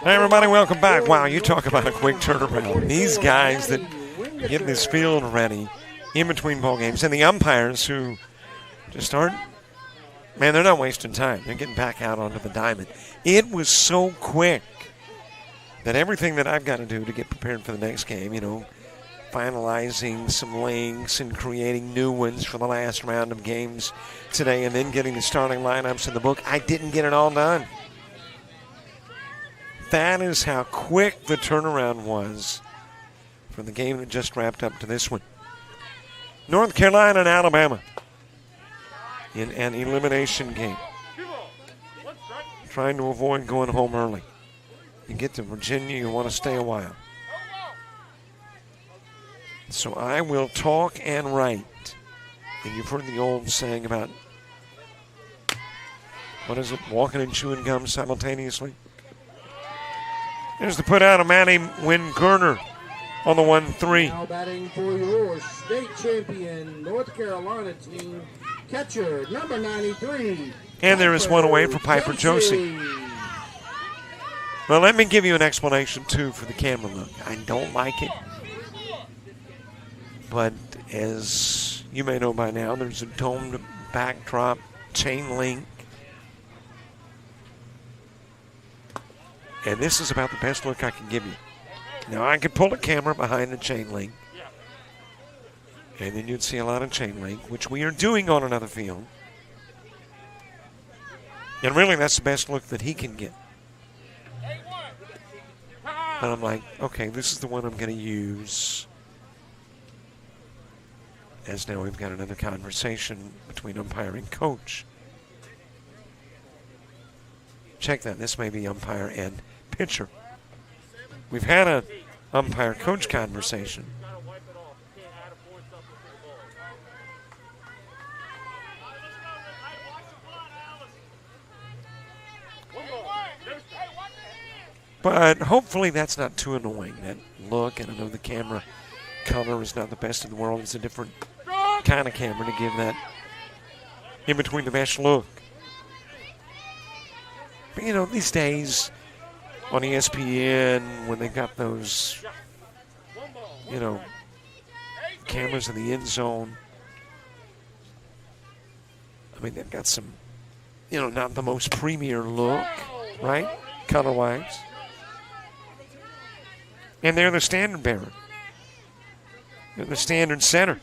Hey everybody, welcome back. Wow, you talk about a quick turnaround. These guys that get this field ready in between ball games, and the umpires who just aren't, man, they're not wasting time. They're getting back out onto the diamond. It was so quick that everything that I've got to do to get prepared for the next game, you know, finalizing some links and creating new ones for the last round of games today, and then getting the starting lineups in the book, I didn't get it all done. That is how quick the turnaround was from the game that just wrapped up to this one. North Carolina and Alabama in an elimination game. Trying to avoid going home early. You get to Virginia, you want to stay a while. So I will talk and write. And you've heard the old saying about, what is it, walking and chewing gum simultaneously? There's the put out of Manny Wynn-Gerner on the 1-3. Now batting for your state champion North Carolina team, catcher number 93. And there is one away for Piper Josie. Well, let me give you an explanation, too, for the camera look. I don't like it. But as you may know by now, there's a domed backdrop, chain link. And this is about the best look I can give you. Now, I could pull a camera behind the chain link. And then you'd see a lot of chain link, which we are doing on another field. And really, that's the best look that he can get. But I'm like, okay, this is the one I'm going to use. As now we've got another conversation between umpire and coach. Check that. This may be umpire and pitcher. We've had an umpire-coach conversation. But hopefully that's not too annoying, that look. And I know the camera color is not the best in the world. It's a different kind of camera to give that in-between the mesh look. But, you know, these days on ESPN, when they've got those, you know, cameras in the end zone, I mean, they've got some, you know, not the most premier look, right, color-wise. And they're the standard bearer. They're the standard center.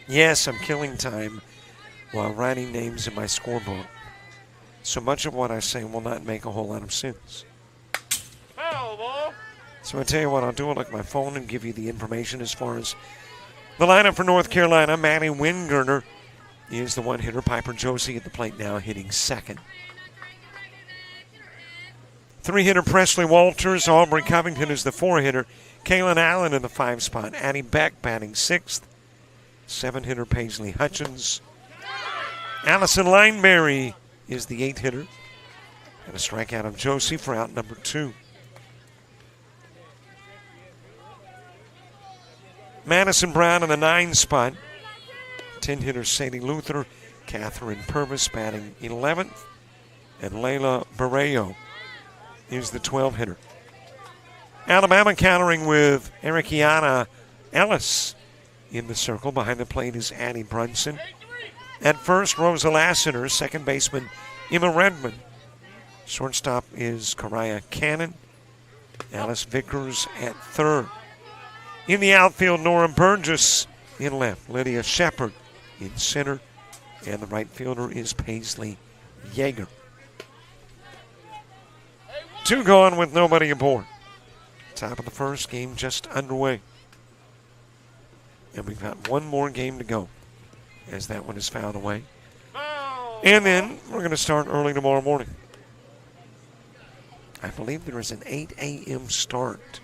Yes, I'm killing time while writing names in my scorebook. So much of what I say will not make a whole lot of sense. So I tell you what, I'll do. I'll look at my phone and give you the information as far as the lineup for North Carolina. Manny Wynn-Gerner is the one-hitter. Piper Josie at the plate now hitting second. Three-hitter Presley Walters. Aubrey Covington is the four-hitter. Kalen Allen in the 5 spot. Addie Beck batting 6th. 7-hitter Paisley Hutchins. Allison Lineberry is the 8-hitter. And a strikeout of Josie for out number 2. Madison Brown in the 9 spot. 10-hitter Sadie Luther. Catherine Purvis batting 11th. And Layla Barreo is the 12-hitter. Alabama countering with Erikiana Ellis in the circle. Behind the plate is Addie Brunson. At first, Rosa Lassiter. Second baseman, Emma Redmond. Shortstop is Kariah Cannon. Alice Vickers at third. In the outfield, Nora Burgess in left. Lydia Shepard in center. And the right fielder is Paisley Yeager. 2 gone with nobody aboard. Top of the first, game just underway. And we've got one more game to go as that one is fouled away. And then we're going to start early tomorrow morning. I believe there is an 8 a.m. start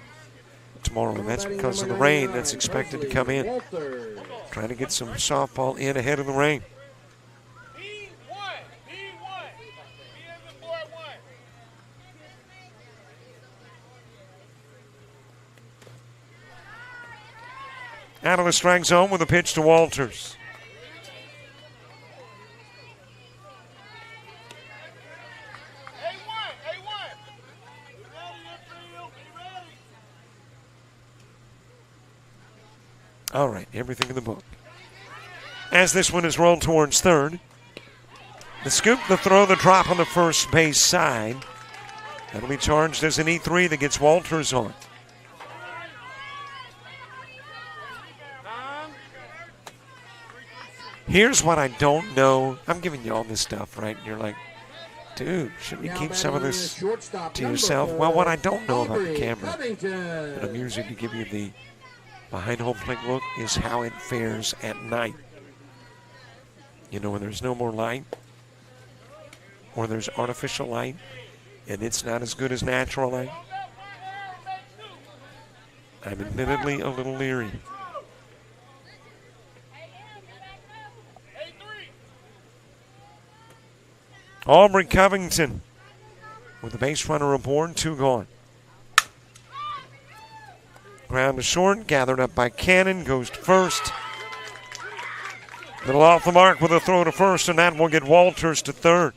tomorrow, and that's because of the rain that's expected to come in. Trying to get some softball in ahead of the rain. Out of the strike zone with a pitch to Walters. All right, everything in the book. As this one is rolled towards third, the scoop, the throw, the drop on the first base side. That'll be charged as an E3 that gets Walters on. Here's what I don't know. I'm giving you all this stuff, right? And you're like, dude, should we keep some of this to yourself? Well, what I don't know about the camera that I'm using to give you the behind home plate look is how it fares at night. You know, when there's no more light or there's artificial light and it's not as good as natural light, I'm admittedly a little leery. Aubrey Covington with the base runner aboard, 2 gone. Ground to short, gathered up by Cannon, goes to first. Little off the mark with a throw to first, and that will get Walters to third.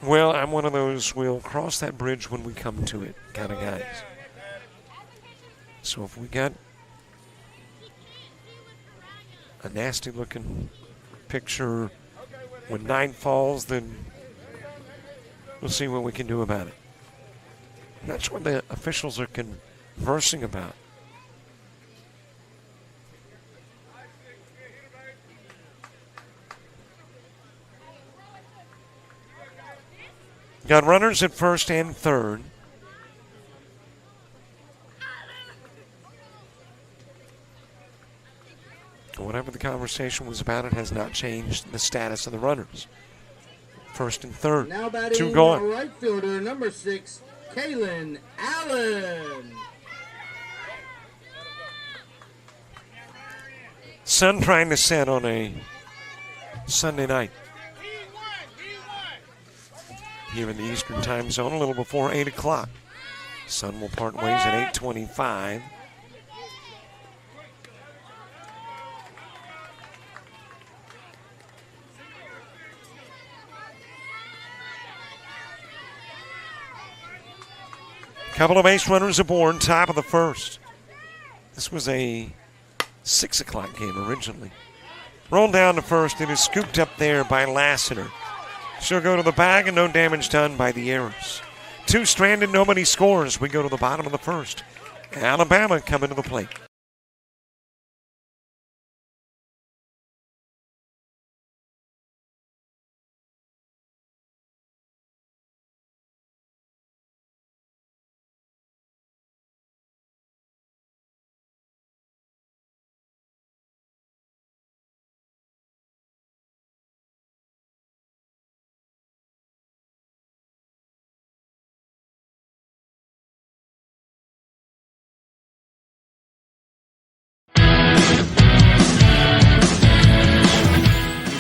Well, I'm one of those, we'll cross that bridge when we come to it kind of guys. So if we got a nasty looking picture when night falls, then we'll see what we can do about it. And that's what the officials are conversing about. Got runners at first and third. Whatever the conversation was about, it has not changed the status of the runners. First and third. Now batting 2 gone. Right fielder, number 6, Kalen Allen. Sun trying to set on a Sunday night. Here in the Eastern Time Zone, a little before 8 o'clock. Sun will part ways at 8:25. Couple of base runners aboard, top of the first. This was a 6 o'clock game originally. Rolled down to first, it is scooped up there by Lassiter. She'll go to the bag and no damage done by the errors. 2 stranded, nobody scores. We go to the bottom of the first. Alabama coming to the plate.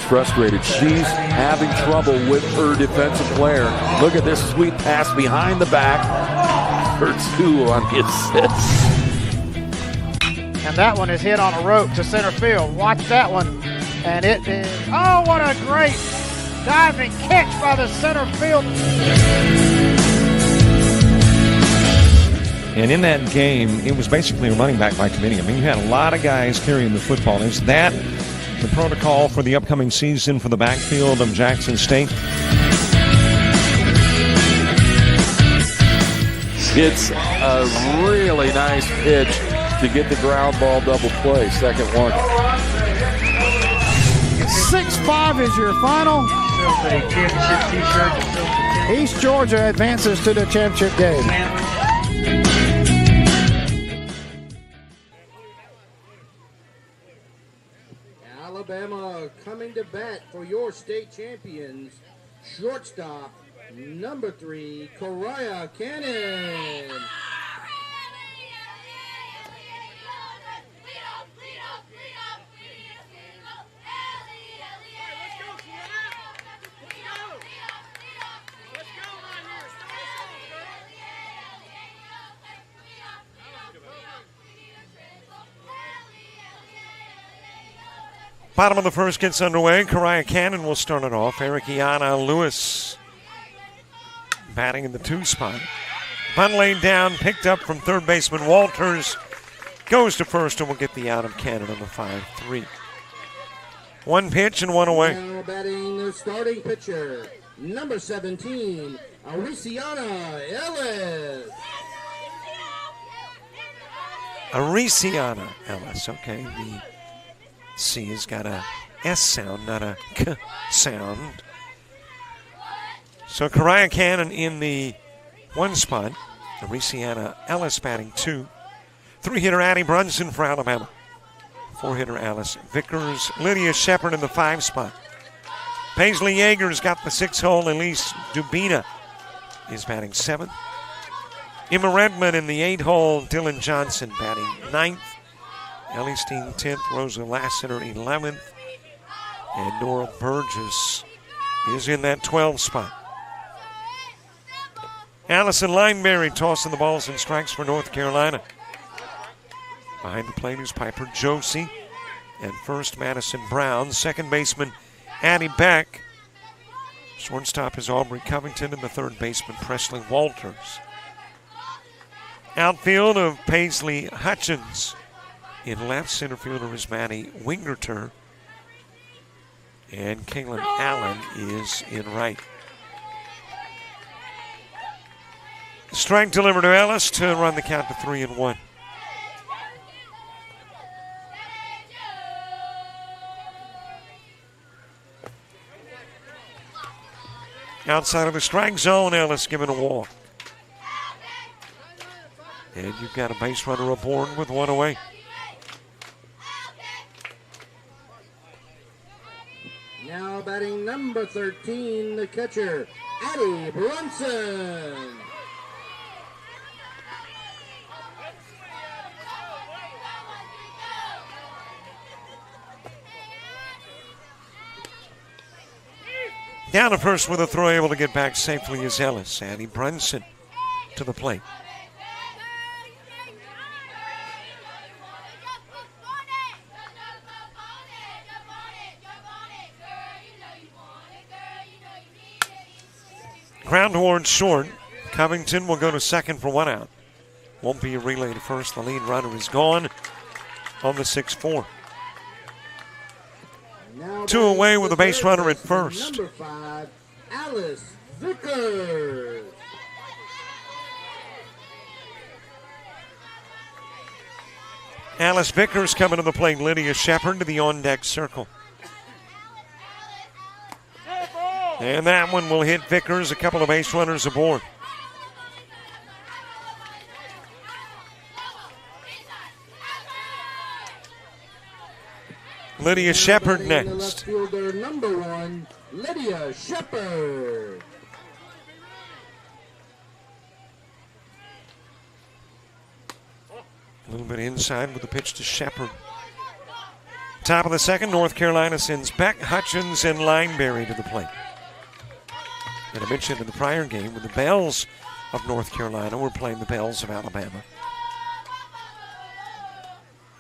Frustrated. She's having trouble with her defensive player. Look at this sweet pass behind the back for 2 on the assist. And that one is hit on a rope to center field. Watch that one. And it is, oh, what a great diving catch by the center field. And in that game, it was basically a running back by committee. I mean, you had a lot of guys carrying the football. Is that the protocol for the upcoming season for the backfield of Jackson State? It's a really nice pitch to get the ground ball double play. Second one. 6-5 is your final. East Georgia advances to the championship game. Alabama coming to bat for your state champions, shortstop, number 3, Kariah Cannon. Bottom of the first gets underway. Kariah Cannon will start it off. Erikiana Lewis batting in the 2 spot. Bunt laid down, picked up from third baseman Walters. Goes to first and will get the out of Cannon on the 5-3. 1 pitch and 1 away. Now batting the starting pitcher, number 17, Arisiana Ellis. Arisiana Ellis. Okay, the C has got a S sound, not a K sound. So Kariah Cannon in the 1 spot. Arisiana Ellis batting 2. 3-hitter Addie Brunson for Alabama. 4-hitter Alice Vickers. Lydia Shepard in the 5 spot. Paisley Yeager's got the 6-hole. Elise Dubina is batting 7th. Emma Redmond in the 8-hole. Dylan Johnson batting 9th. Ellie Steen 10th. Rosa Lassiter 11th. And Nora Burgess is in that 12 spot. Allison Lineberry tossing the balls and strikes for North Carolina. Behind the plate is Piper Josie. And first, Madison Brown. Second baseman, Addie Beck. Shortstop is Aubrey Covington. And the third baseman, Presley Walters. Outfield of Paisley Hutchins. In left, center fielder is Maddie Wingerter. And Kaylin Allen is in right. Strike delivered to Ellis to run the count to 3-1. Outside of the strike zone, Ellis given a walk. And you've got a base runner aboard with 1 away. Now batting number 13, the catcher, Addie Brunson. Down to first with a throw, able to get back safely is Ellis. Addie Brunson to the plate. Ground towards short. Covington will go to second for 1 out. Won't be a relay to first. The lead runner is gone on the 6-4. 2 away with a base runner at first. Number 5, Alice Vickers. Alice Vickers coming to the plate. Lydia Shepard to the on-deck circle. And that one will hit Vickers. A couple of base runners aboard. Lydia Shepard next. Left fielder number 1, Lydia Shepard. A little bit inside with the pitch to Shepard. Top of the second, North Carolina sends Beck, Hutchins, and Lineberry to the plate. And I mentioned in the prior game when the Bells of North Carolina were playing the Bells of Alabama.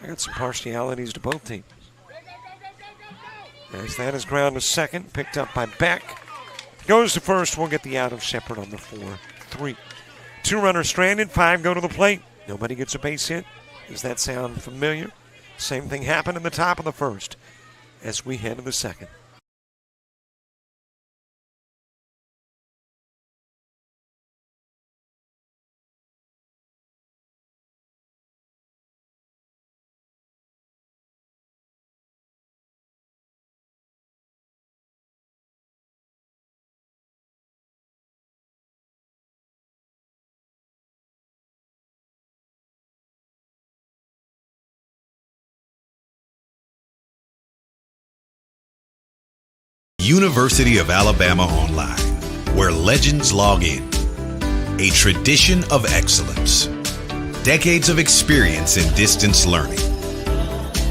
I got some partialities to both teams. As that is ground to second, picked up by Beck. Goes to first, we'll get the out of Shepard on the 4-3. 2 runners stranded, 5 go to the plate. Nobody gets a base hit. Does that sound familiar? Same thing happened in the top of the first as we head to the second. University of Alabama Online, where legends log in. A tradition of excellence. Decades of experience in distance learning.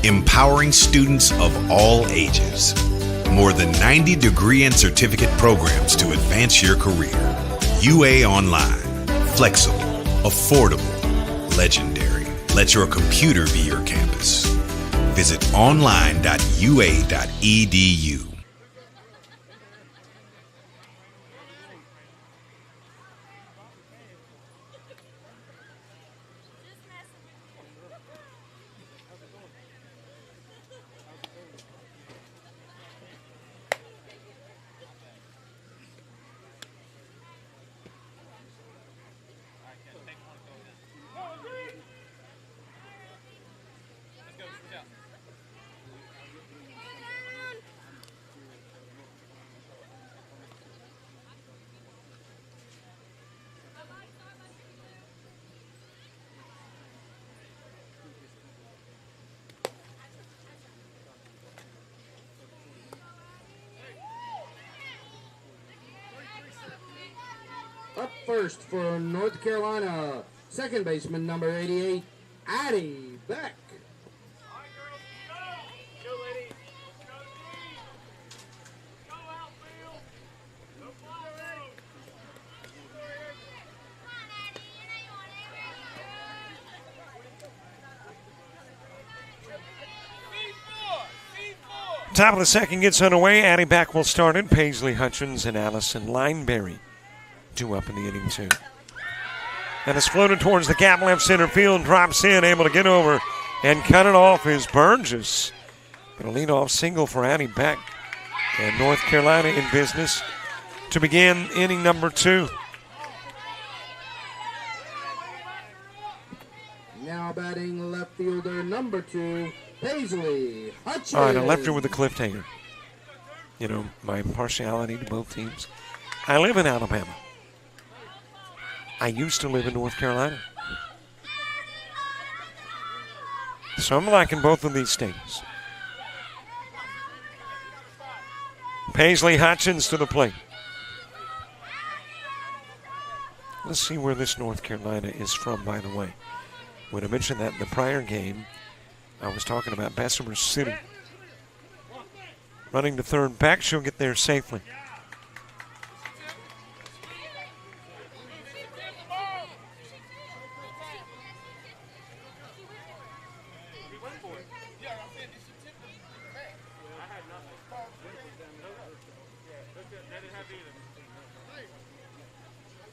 Empowering students of all ages. More than 90 degree and certificate programs to advance your career. UA Online. Flexible, affordable, legendary. Let your computer be your campus. visit online.ua.edu. Up first for North Carolina, second baseman number 88, Addie Beck. Top of the second gets underway. Addie Beck will start it. Paisley Hutchins and Allison Lineberry due up in the inning, too. And it's floated towards the gap left center field. Drops in, able to get over and cut it off is Burgess. But a leadoff single for Addie Beck. And North Carolina in business to begin inning number 2. Now batting left fielder number 2, Paisley Hutchins. All right, I left her with the cliffhanger. You know, my partiality to both teams. I live in Alabama. I used to live in North Carolina. So I'm liking both of these states. Paisley Hutchins to the plate. Let's see where this North Carolina is from, by the way. When I mentioned that in the prior game, I was talking about Bessemer City. Running to third back, she'll get there safely.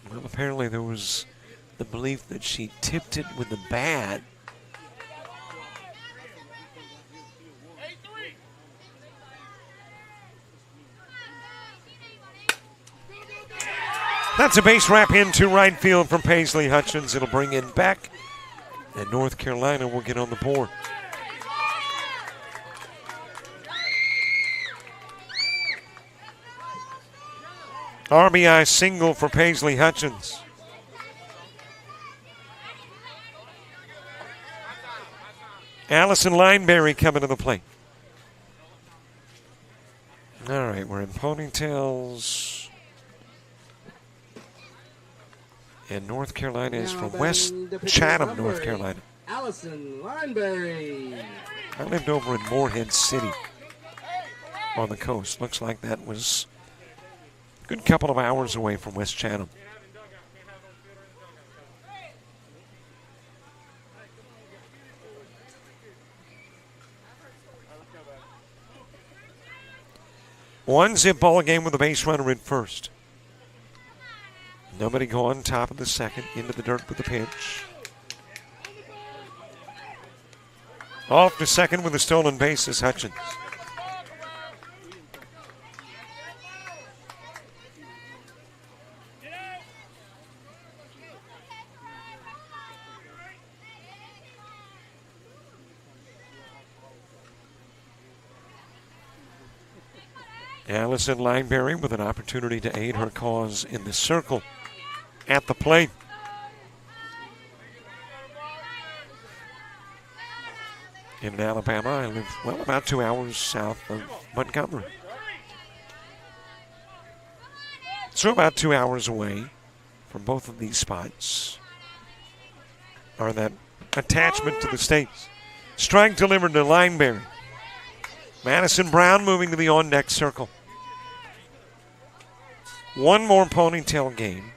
Well, apparently there was the belief that she tipped it with the bat. That's a base wrap into right field from Paisley Hutchins. It'll bring in Beck, and North Carolina will get on the board. RBI single for Paisley Hutchins. Allison Lineberry coming to the plate. All right, we're in Ponytails. And North Carolina is from West Chatham, North Carolina. Allison Lineberry. I lived over in Morehead City on the coast. Looks like that was a good couple of hours away from West Chatham. One zip ball game with a base runner in first. Nobody gone, top of the second, into the dirt with the pitch. Off to second with a stolen base is Hutchins. Allison Lineberry with an opportunity to aid her cause in the circle at the plate. In Alabama, I live, well, about 2 hours south of Montgomery. So about 2 hours away from both of these spots are that attachment to the states. Strike delivered to Lineberry. Madison Brown moving to the on-deck circle. One more Ponytail game.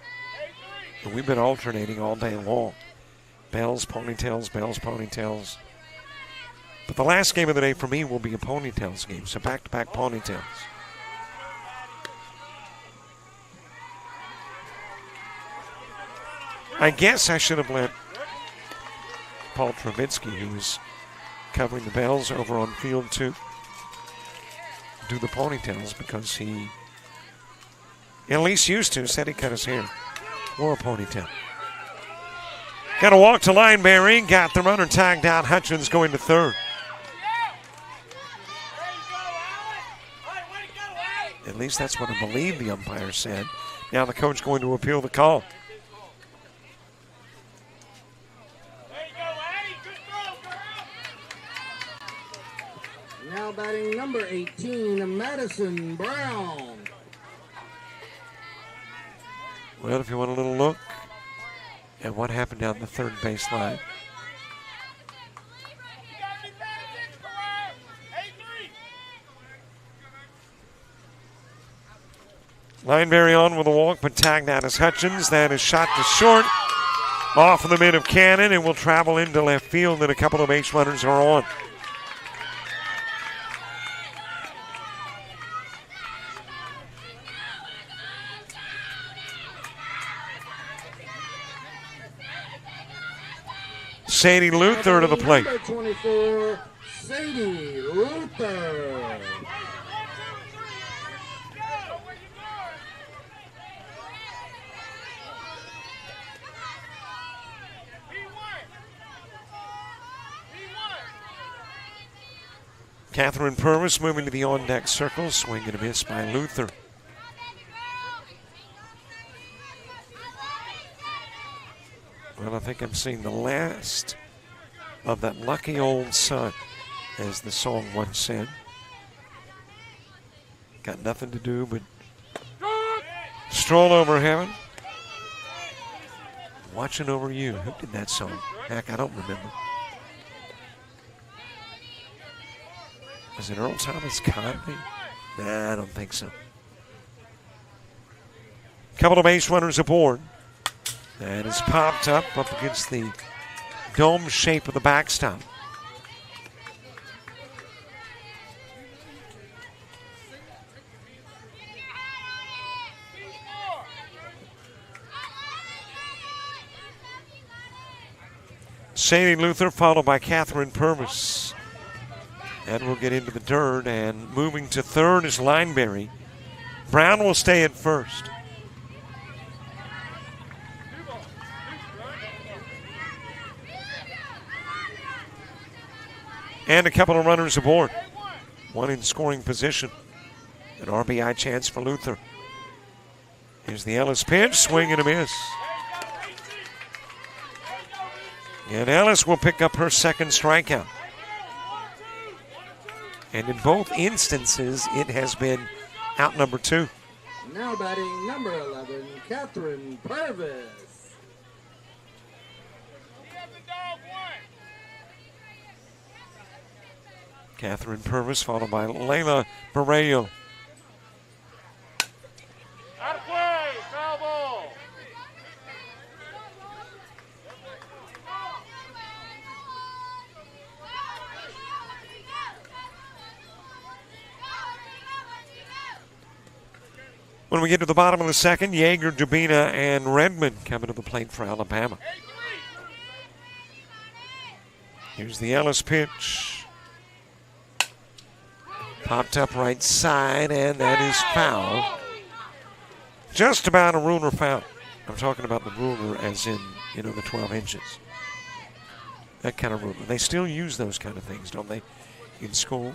And we've been alternating all day long. Bells, Ponytails, Bells, Ponytails. But the last game of the day for me will be a Ponytails game, so back-to-back Ponytails. I guess I should have let Paul Trubisky, who was covering the Bells over on field 2, do the Ponytails, because he, at least used to, said he cut his hair. Or a ponytail. Got a walk to Lineberry. Got the runner tagged out. Hutchins going to third. At least that's what I believe the umpire said. Now the coach going to appeal the call. Now batting number 18, Madison Brown. Well, if you want a little look at what happened down the third baseline. Lineberry on with a walk, but tagged out as Hutchins. That is shot to short. Off of the mid of Cannon, and will travel into left field, and a couple of base runners are on. Sadie Luther to the plate. Number 24, Sadie Luther. Catherine Purvis moving to the on-deck circle. Swing and a miss by Luther. Well, I think I'm seeing the last of that lucky old sun, as the song once said. Got nothing to do but stroll over heaven, watching over you. Who did that song? Heck, I don't remember. Was it Earl Thomas Conley? Nah, I don't think so. Couple of base runners aboard. That is popped up against the dome shape of the backstop. Sadie Luther followed by Catherine Purvis. And we'll get into the dirt, and moving to third is Lineberry. Brown will stay at first. And a couple of runners aboard. One in scoring position. An RBI chance for Luther. Here's the Ellis pitch, swing and a miss. And Ellis will pick up her second strikeout. And in both instances, it has been out number 2. Now batting number 11, Catherine Purvis. Catherine Purvis followed by Layla Barreo. Out of play, foul ball. When we get to the bottom of the second, Yeager, Dubina, and Redmond coming to the plate for Alabama. Here's the Ellis pitch. Popped up right side, and that is foul. Just about a ruler foul. I'm talking about the ruler as in, the 12 inches. That kind of ruler. They still use those kind of things, don't they, in school?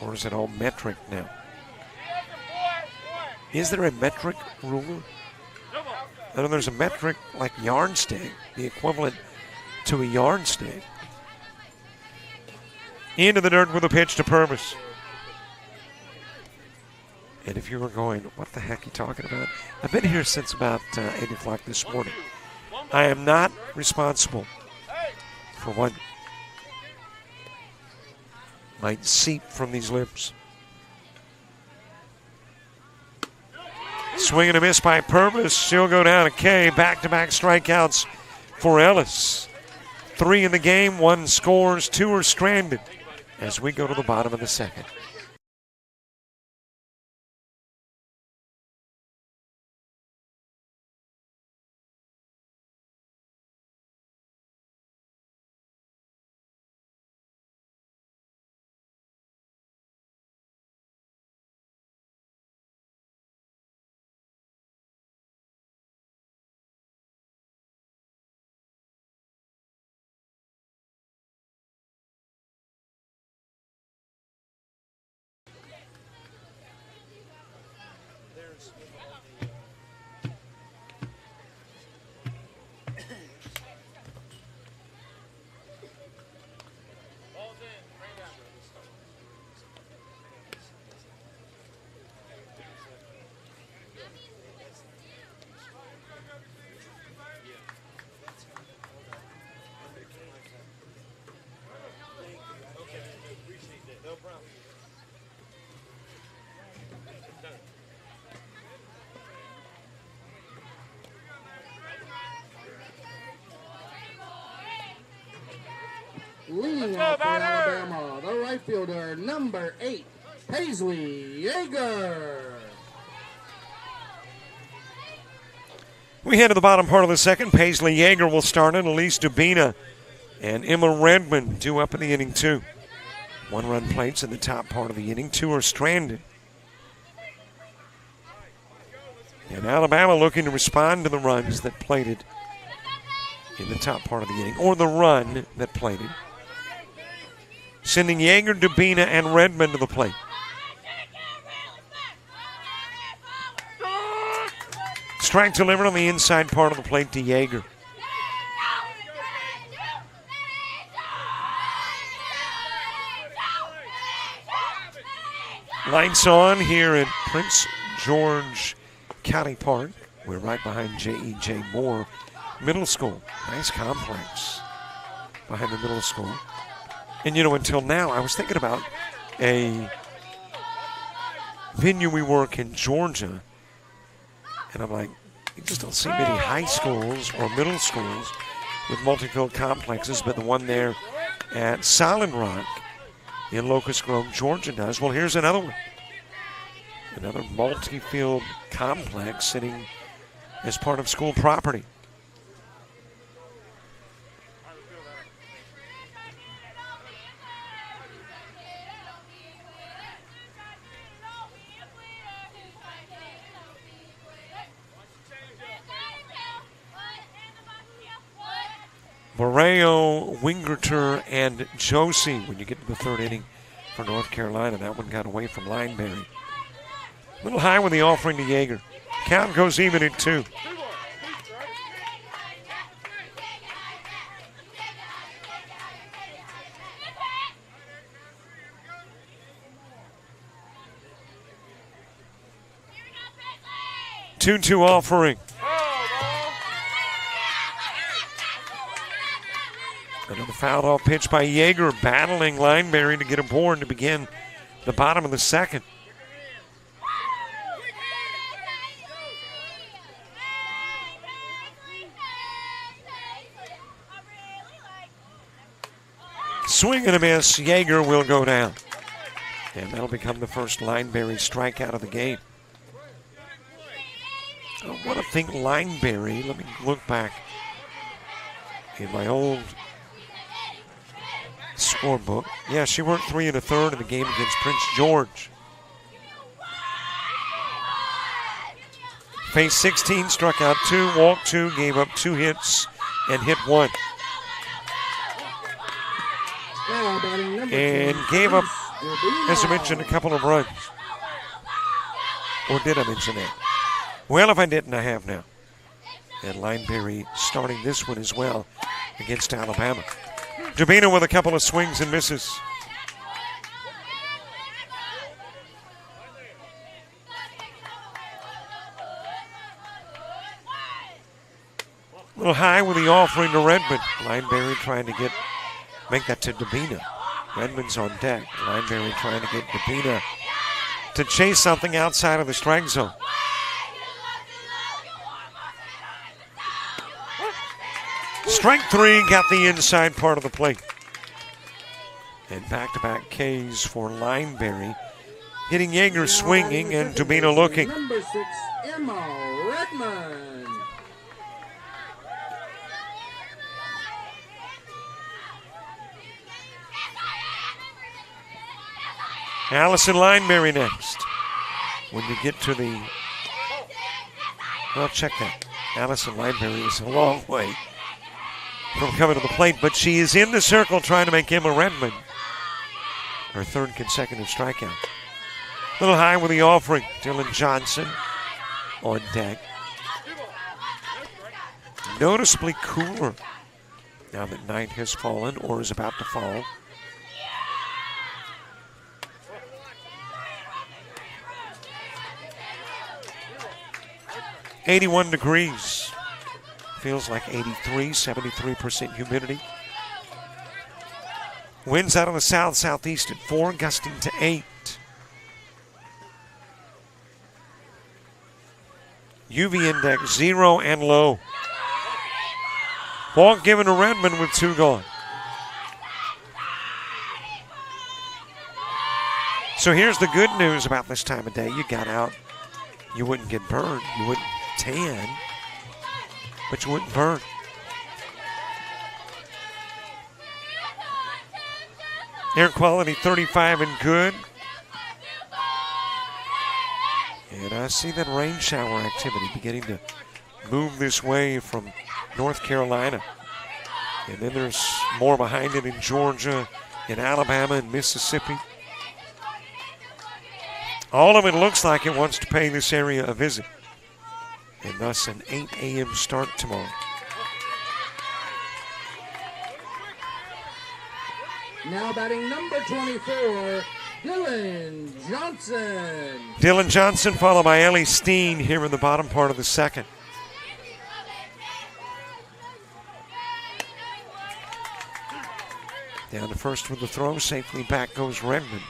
Or is it all metric now? Is there a metric ruler? I know there's a metric like yardstick, the equivalent to a yardstick. Into the dirt with a pitch to Purvis. And if you were going, what the heck are you talking about? I've been here since about 8 o'clock this morning. I am not responsible for what might seep from these lips. Swing and a miss by Purvis. She'll go down to K. Back-to-back strikeouts for Ellis. 3 in the game, 1 scores, 2 are stranded as we go to the bottom of the second. Leading off for Alabama, the right fielder, number 8, Paisley Yeager. We head to the bottom part of the second. Paisley Yeager will start it. Elise Dubina and Emma Redmond due up in the inning, too. 1-run plates in the top part of the inning. 2 are stranded. And Alabama looking to respond to the runs that plated in the top part of the inning, or the run that plated. Sending Yeager, Dubina, and Redmond to the plate. Strike delivered on the inside part of the plate to Yeager. Lights on here at Prince George County Park. We're right behind J.E.J. Moore Middle School. Nice complex behind the middle school. And, you know, until now, I was thinking about a venue we work in Georgia. And I'm like, you just don't see many high schools or middle schools with multi-field complexes, but the one there at Solid Rock in Locust Grove, Georgia does. Well, here's another one. Another multi-field complex sitting as part of school property. Borreo, Wingerter, and Josie when you get to the third inning for North Carolina. That one got away from Lineberry. A little high with the offering to Yeager. Count goes even at 2. Two offering. Another fouled off pitch by Yeager, battling Lineberry to get aboard to begin the bottom of the second. Swing and a miss. Yeager will go down. And that'll become the first Lineberry strikeout of the game. I want to think Lineberry. Let me look back in my old scorebook. Yeah, she worked 3 1/3 in the game against Prince George. Faced 16, struck out 2, walked 2, gave up 2 hits, and hit 1. And gave up, as I mentioned, a couple of runs. Or did I mention that? Well, if I didn't, I have now. And Lineberry starting this one as well against Alabama. Dubina with a couple of swings and misses. A little high with the offering to Redmond. Lineberry trying to make that to Dubina. Redmond's on deck. Lineberry trying to get Dubina to chase something outside of the strike zone. Strike three, got the inside part of the plate. And back-to-back Ks for Lineberry. Hitting Yeager swinging and Dubino looking. Number 6, Emma Redmond. Allison Lineberry next. When you get to the, well, check that. Allison Lineberry is a long way from coming to the plate, but she is in the circle trying to make Emma Redmond her third consecutive strikeout. A little high with the offering. Dylan Johnson on deck. Noticeably cooler now that night has fallen or is about to fall. .81 degrees. Feels like 83, 73% humidity. Winds out of the south-southeast at 4, gusting to 8. UV index 0 and low. Walk given to Redmond with 2 gone. So here's the good news about this time of day. You got out, you wouldn't get burned, you wouldn't tan, but you wouldn't burn. Air quality 35 and good. And I see that rain shower activity beginning to move this way from North Carolina. And then there's more behind it in Georgia, in Alabama, and Mississippi. All of it looks like it wants to pay this area a visit. And thus an 8 a.m. start tomorrow. Now batting number 24, Dylan Johnson. Dylan Johnson followed by Ellie Steen here in the bottom part of the second. Down to first with the throw, safely back goes Redmond.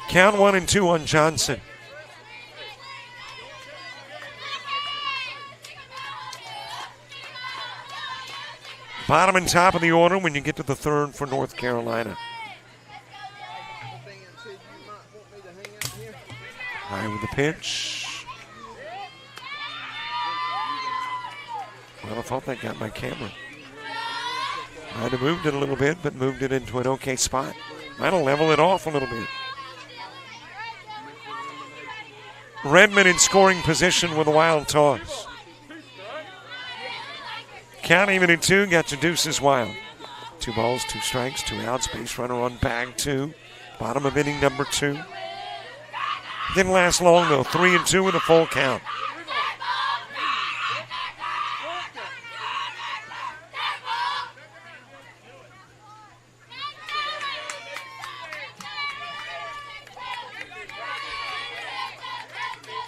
Count 1-2 on Johnson. Bottom and top of the order when you get to the third for North Carolina. High with the pitch. Well, I thought that got my camera. Might have moved it a little bit, but moved it into an okay spot. Might have leveled it off a little bit. Redmond in scoring position with a wild toss. Count even at 2, got to Deuces Wild. 2 balls, 2 strikes, 2 outs, base runner on bag 2. Bottom of inning number 2. Didn't last long though, 3-2 with a full count.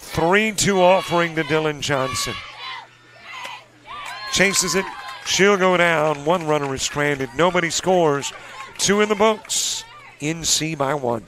Three-2 offering to Dylan Johnson. Chases it, she'll go down. 1 runner is stranded, nobody scores. 2 in the books, NC by 1.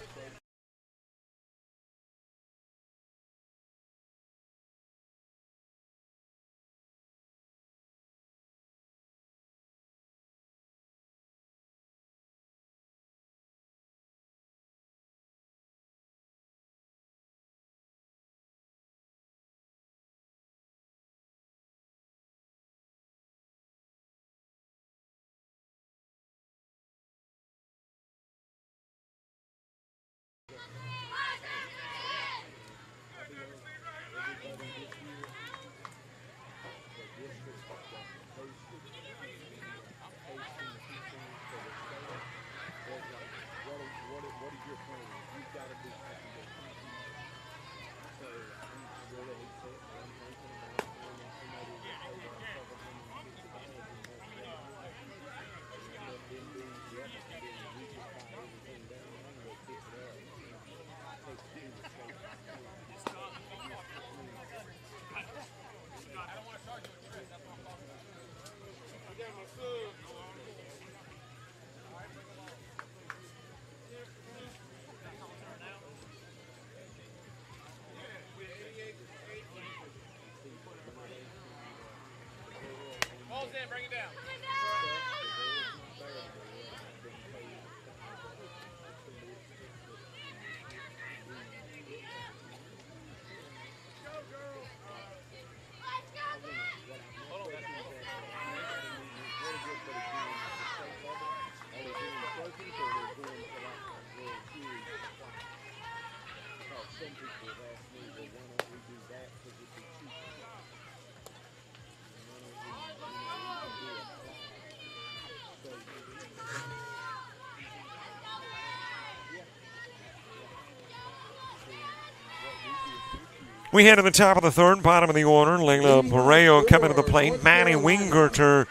We head to the top of the third, bottom of the order. Layla Borreo coming to the plate. Manny Winggerter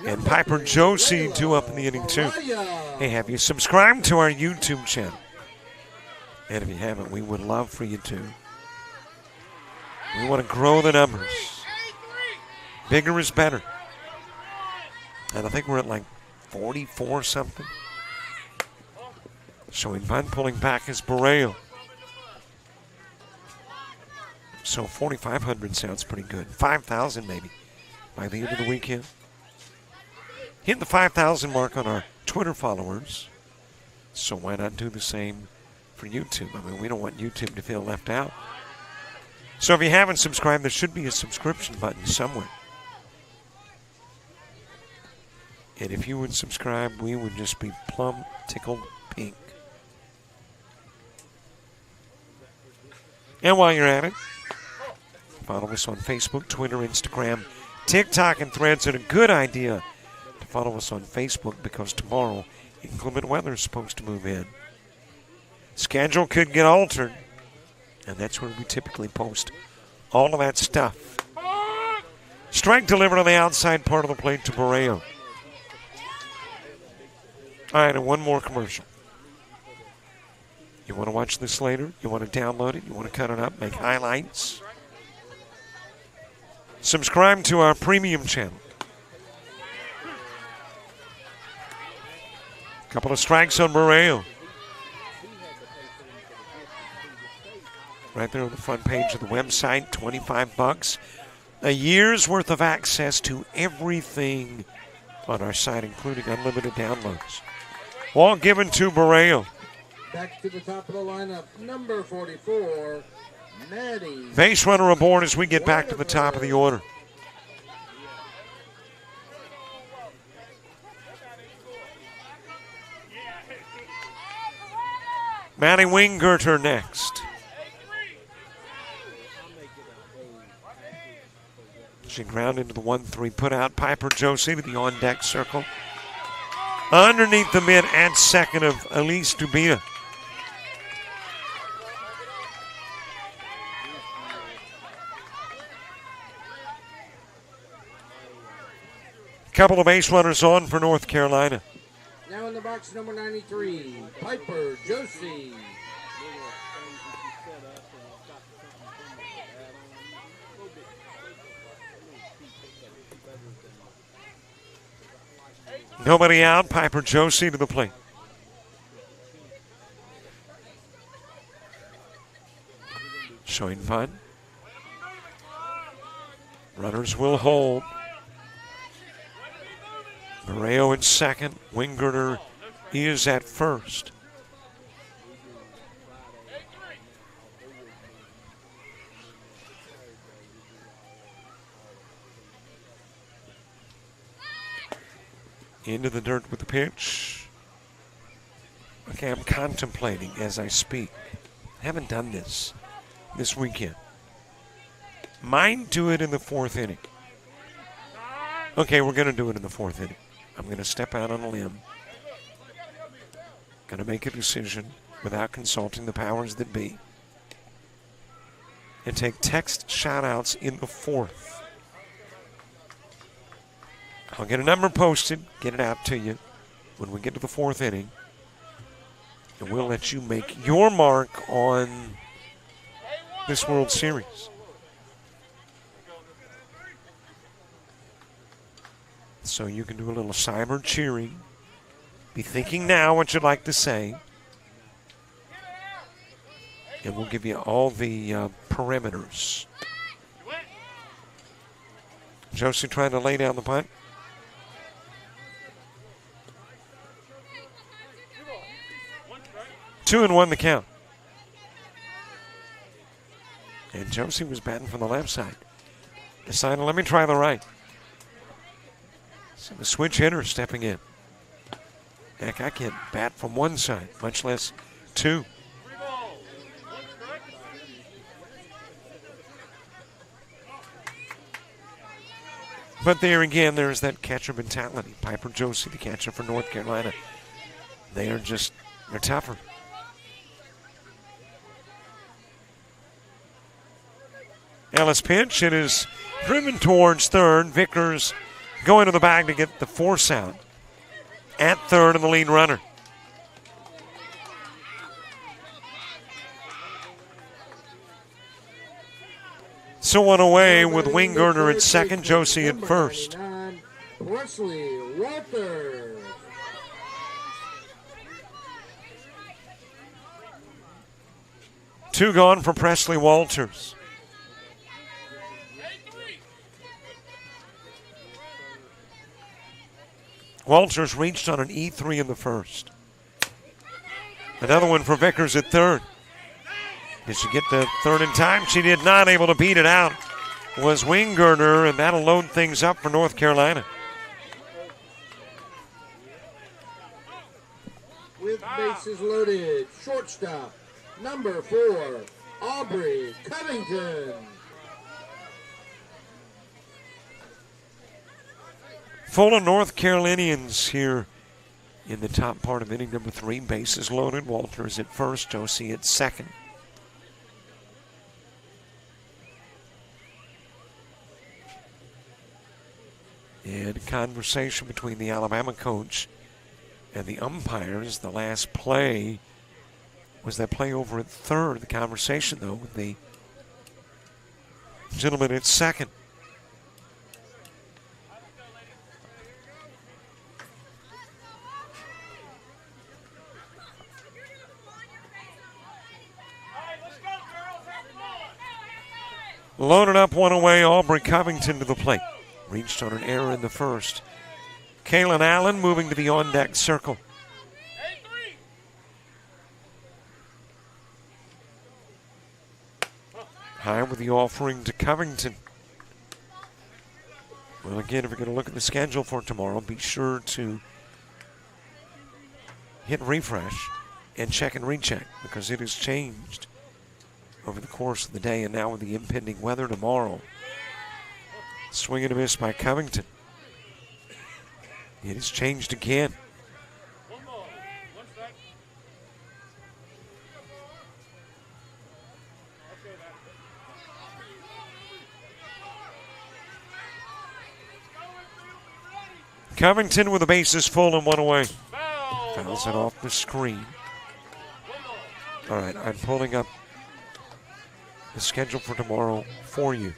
and Piper Josie 2 up in the inning 2. Hey, have you subscribed to our YouTube channel? And if you haven't, we would love for you to. We want to grow the numbers. Bigger is better. And I think we're at like 44 something. Showing bunt, pulling back is Borreo. So 4,500 sounds pretty good. 5,000 maybe by the end of the weekend. Hit the 5,000 mark on our Twitter followers. So why not do the same for YouTube? I mean, we don't want YouTube to feel left out. So if you haven't subscribed, there should be a subscription button somewhere. And if you would subscribe, we would just be plumb tickled pink. And while you're at it, follow us on Facebook, Twitter, Instagram, TikTok, and Threads. And a good idea to follow us on Facebook because tomorrow inclement weather is supposed to move in. Schedule could get altered, and that's where we typically post all of that stuff. Strike delivered on the outside part of the plate to Borreo. All right, and one more commercial. You want to watch this later? You want to download it? You want to cut it up, make highlights? Subscribe to our premium channel. Couple of strikes on Borreo. Right there on the front page of the website, $25. A year's worth of access to everything on our site, including unlimited downloads. All given to Borreo. Back to the top of the lineup, number 44, Maddie. Base runner aboard as we get back to the top of the order. Manny Winggerter next. She ground into the 1-3 put out. Piper Josie to the on-deck circle. Underneath the mid at second of Elise Dubina. Couple of base runners on for North Carolina. Now in the box, number 93, Piper Josie. Nobody out. Piper Josie to the plate. Showing fun. Runners will hold. Borreo in second. Winggerter is at first. Into the dirt with the pitch. Okay, I'm contemplating as I speak. I haven't done this weekend. Might do it in the fourth inning. Okay, we're going to do it in the fourth inning. I'm going to step out on a limb. Going to make a decision without consulting the powers that be. And take text shout-outs in the fourth. I'll get a number posted, get it out to you when we get to the fourth inning. And we'll let you make your mark on this World Series. So you can do a little cyber cheering. Be thinking now what you'd like to say. And we'll give you all the parameters. Josie trying to lay down the punt. 2-1 the count. And Josie was batting from the left side. Decided, let me try the right. So the switch hitter stepping in. Heck, I can't bat from one side, much less two. But there again, there's that catcher mentality. Piper Josie, the catcher for North Carolina. They're tougher. Ellis pitch. It is driven towards third. Vickers going to the bag to get the force out. At third and the lead runner. So one away with Winggerner at second, Josie at first. Wesley Walter. Two gone for Presley Walters. Walters reached on an E3 in the first. Another one for Vickers at third. Did she get the third in time? She did not. Able to beat it out was Winggerner, and that'll load things up for North Carolina. With bases loaded, shortstop, number 4, Aubrey Covington. Full of North Carolinians here in the top part of inning number 3. Bases loaded. Walters at first, Josie at second. And conversation between the Alabama coach and the umpires. The last play was that play over at third. The conversation, though, with the gentleman at second. Loaded up one away, Aubrey Covington to the plate. Reached on an error in the first. Kaylin Allen moving to the on-deck circle. High with the offering to Covington. Well, again, if you're going to look at the schedule for tomorrow, be sure to hit refresh and check and recheck because it has changed over the course of the day, and now with the impending weather tomorrow. Swing and a miss by Covington. It has changed again. Covington with the bases full and one away. Fouls it off the screen. All right, I'm pulling up the schedule for tomorrow for you.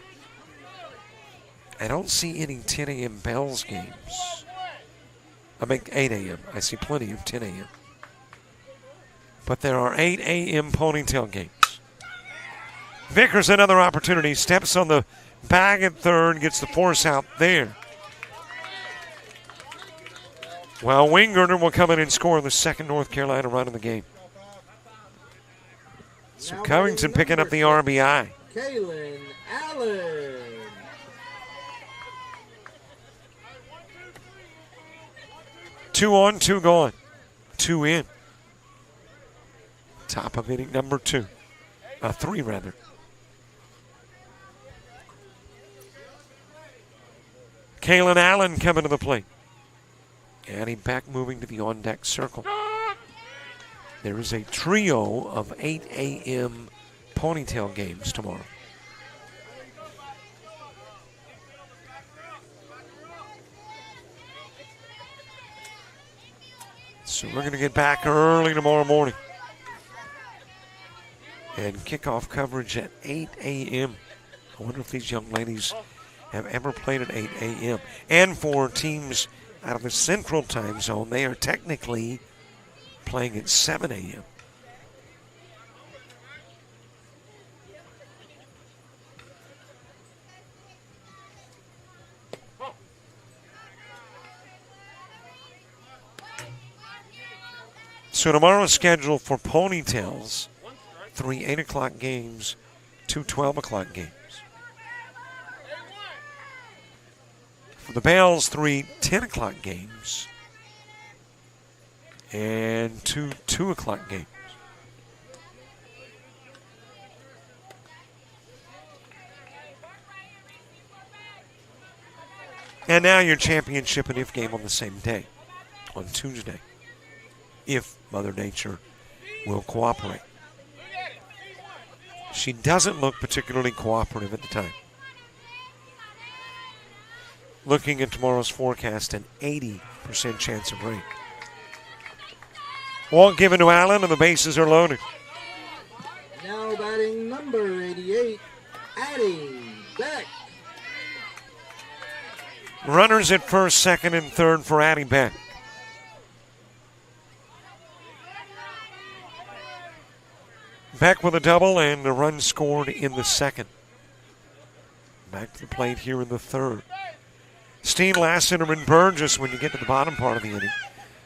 I don't see any 10 a.m. Bells games. I make 8 a.m. I see plenty of 10 a.m. But there are 8 a.m. Ponytail games. Vickers another opportunity. Steps on the bag at third. Gets the force out there. While Winggerner will come in and score the second North Carolina run of the game. So Covington picking up the RBI. Kaylin Allen. Two on, two gone. Two in. Top of inning number 2. 3 rather. Kaylin Allen coming to the plate. Addie Beck moving to the on-deck circle. There is a trio of 8 a.m. Ponytail games tomorrow. So we're going to get back early tomorrow morning. And kickoff coverage at 8 a.m. I wonder if these young ladies have ever played at 8 a.m. And for teams out of the Central Time Zone, they are technically playing at 7 a.m. So tomorrow's schedule for Ponytails, 3 8 o'clock games, 2 12 o'clock games. For the Bells, 3 10 o'clock games and 2 2 o'clock games. And now your championship and IF game on the same day, on Tuesday, if Mother Nature will cooperate. She doesn't look particularly cooperative at the time. Looking at tomorrow's forecast, an 80% chance of rain. Walk given to Allen, and the bases are loaded. Now batting number 88, Addie Beck. Runners at first, second, and third for Addie Beck. Beck with a double and a run scored in the second. Back to the plate here in the third. Steen, Lassiter, and Burgess when you get to the bottom part of the inning.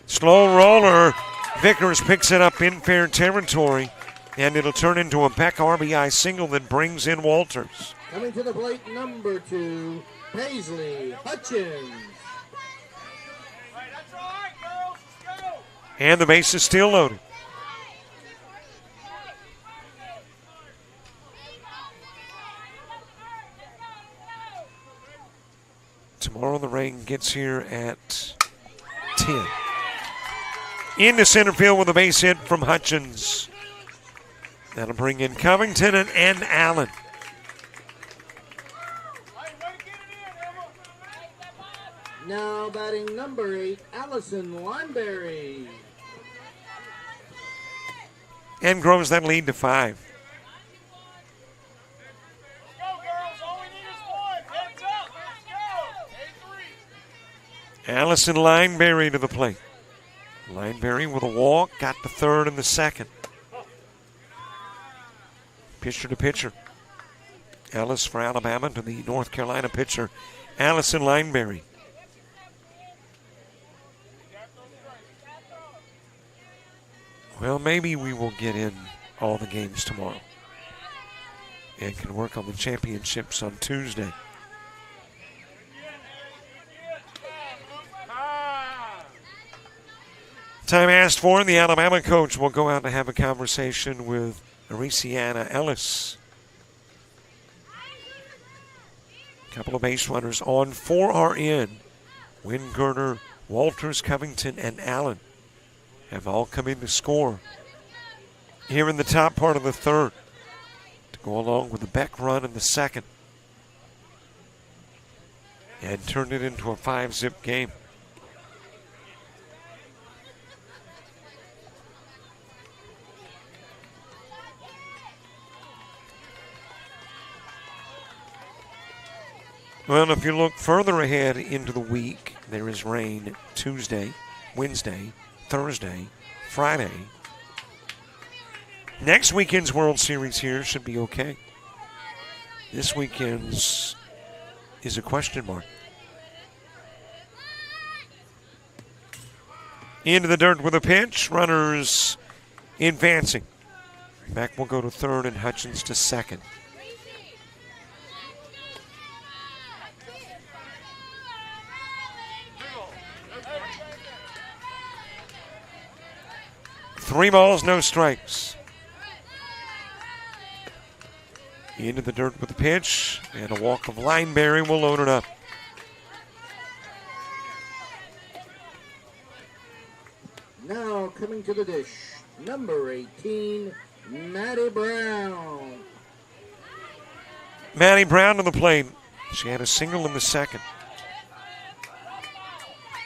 Slow roller. Vickers picks it up in fair territory, and it'll turn into a Beck RBI single that brings in Walters. Coming to the plate, number 2, Paisley Hutchins. And the base is still loaded. Tomorrow the rain gets here at 10. Into center field with a base hit from Hutchins. That'll bring in Covington and Allen. Now batting number 8, Allison Lineberry. And grows that lead to 5. Allison Lineberry to the plate. Lineberry with a walk, got the third and the second. Pitcher to pitcher. Ellis for Alabama to the North Carolina pitcher, Allison Lineberry. Well, maybe we will get in all the games tomorrow and can work on the championships on Tuesday. Time asked for, and the Alabama coach will go out and have a conversation with Arisiana Ellis. A couple of base runners on, 4 are in. Wingirter, Walters, Covington, and Allen have all come in to score here in the top part of the third to go along with the Beck run in the second and turn it into a 5-zip game. Well, if you look further ahead into the week, there is rain Tuesday, Wednesday, Thursday, Friday. Next weekend's World Series here should be okay. This weekend's is a question mark. Into the dirt with a pitch. Runners advancing. Beck will go to third and Hutchins to second. Three balls, no strikes. Into the dirt with the pitch, and a walk of Lineberry will load it up. Now coming to the dish, number 18, Maddie Brown. Maddie Brown to the plate. She had a single in the second.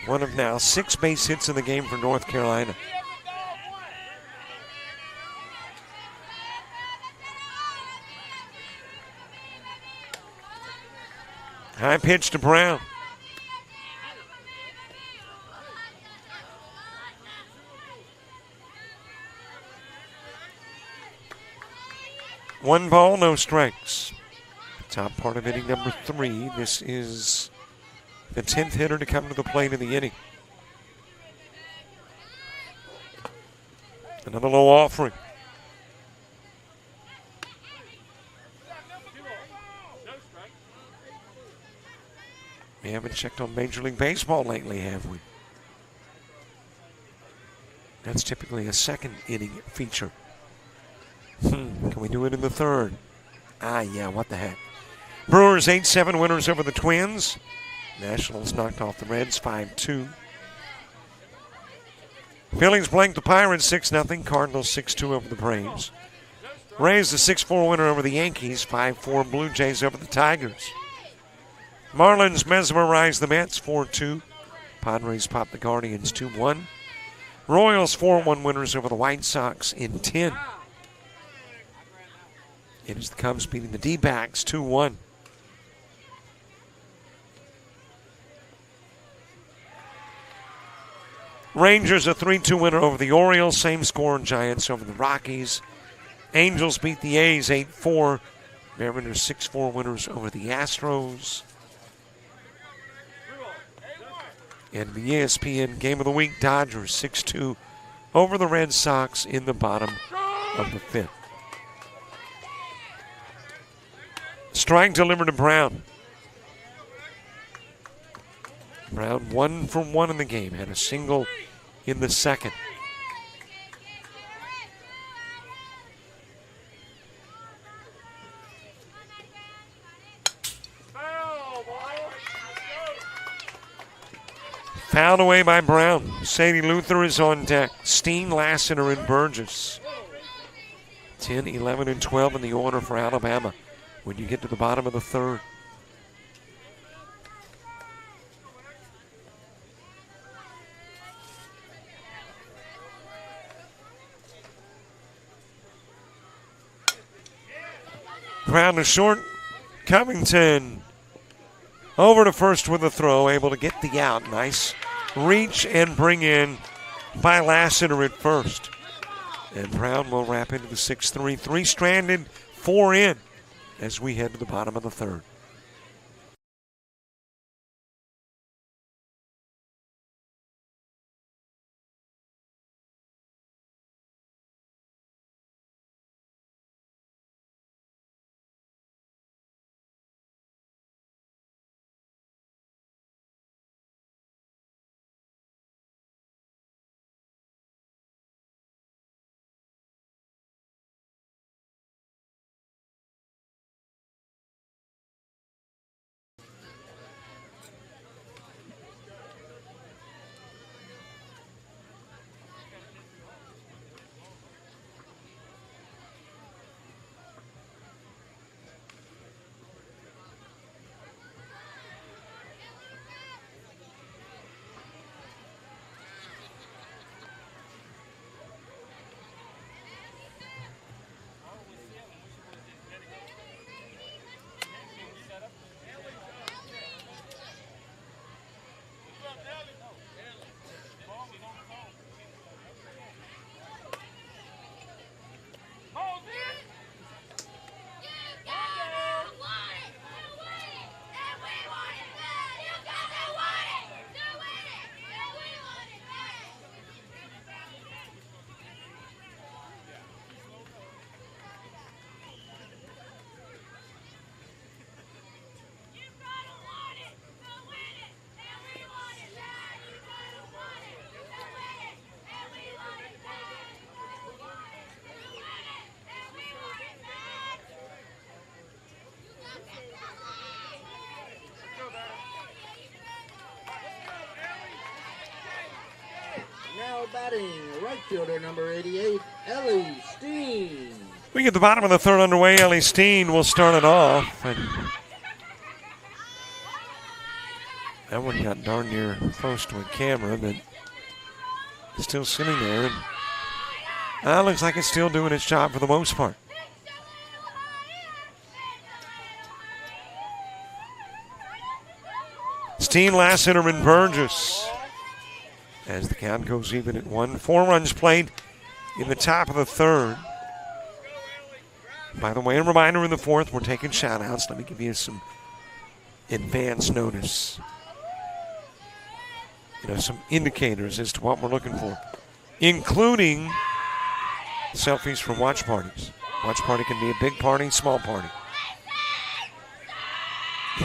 One of now 6 base hits in the game for North Carolina. High pitch to Brown. One ball, no strikes. Top part of inning number 3. This is the 10th hitter to come to the plate in the inning. Another low offering. We haven't checked on Major League Baseball lately, have we? That's typically a second inning feature. Can we do it in the third? Yeah, what the heck. Brewers 8-7 winners over the Twins. Nationals knocked off the Reds 5-2. Phillies blanked the Pirates 6-0. Cardinals 6-2 over the Braves. Rays a 6-4 winner over the Yankees. 5-4 Blue Jays over the Tigers. Marlins mesmerized the Mets 4-2. Padres popped the Guardians 2-1. Royals 4-1 winners over the White Sox in 10. It is the Cubs beating the D-backs 2-1. Rangers a 3-2 winner over the Orioles. Same score. Giants over the Rockies. Angels beat the A's 8-4. Mariners 6-4 winners over the Astros. And the ESPN Game of the Week, Dodgers 6-2 over the Red Sox in the bottom of the fifth. Strike delivered to Brown. Brown 1 for 1 in the game. Had a single in the second. Fouled away by Brown. Sadie Luther is on deck. Steen, Lassiter, and Burgess. 10, 11, and 12 in the order for Alabama when you get to the bottom of the third. Ground to short. Covington over to first with a throw, able to get the out. Nice reach and bring in by Lassiter at first. And Brown will wrap into the 6-3. 3 stranded, 4 in as we head to the bottom of the third. Now batting, right fielder number 88, Ellie Steen. We get the bottom of the third underway. Ellie Steen will start it off. And that one got darn near close to a camera, but still sitting there. And looks like it's still doing its job for the most part. Steen, Lassiter, and Burgess. As the count goes even at 1. 4 runs played in the top of the third. By the way, a reminder in the fourth, we're taking shout-outs. Let me give you some advance notice. Some indicators as to what we're looking for, including selfies for watch parties. Watch party can be a big party, small party.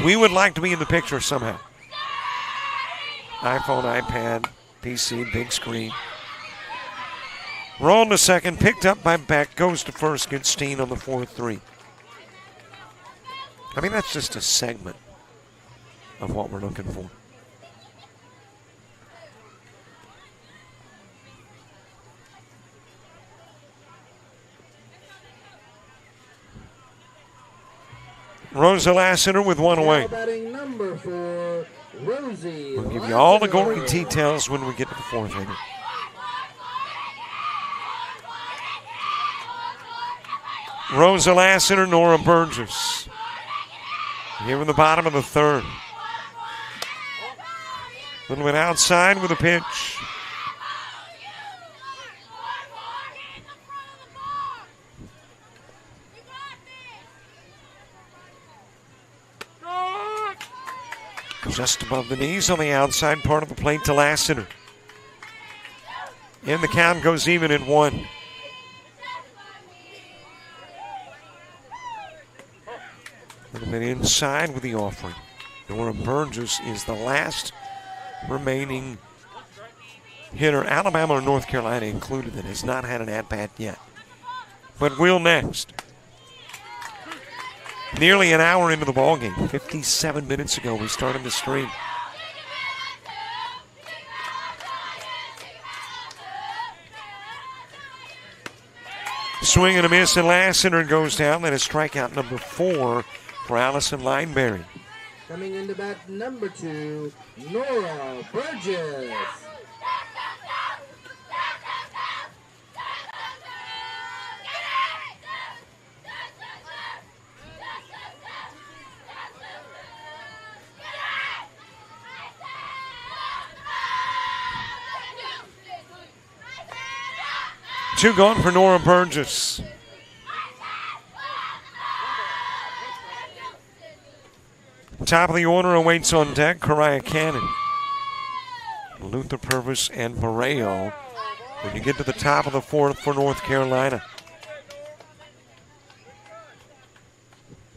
We would like to be in the picture somehow. iPhone, iPad, PC, big screen. Roll to second, picked up by Beck, goes to first, gets Steen on the 4-3. I mean, that's just a segment of what we're looking for. Rosa Lassiter with one away. Batting number 4, Rosie. We'll give you all the gory details when we get to the fourth inning. Rosa Lassiter, Nora Burgess. Here in the bottom of the third. A little bit outside with a pitch. Just above the knees on the outside part of the plate to Lassiter. And the count goes even at 1. A little bit inside with the offering. Nora Burgess is the last remaining hitter, Alabama or North Carolina included, that has not had an at-bat yet, but will next. Nearly an hour into the ballgame. 57 minutes ago, we started the stream. Swing and a miss, and Lassiter goes down. That is strikeout number 4 for Allison Lineberry. Coming into bat number 2, Nora Burgess. Two gone for Nora Burgess. Top of the order awaits on deck, Kariah Cannon, Luther Purvis, and Barreo when you get to the top of the fourth for North Carolina.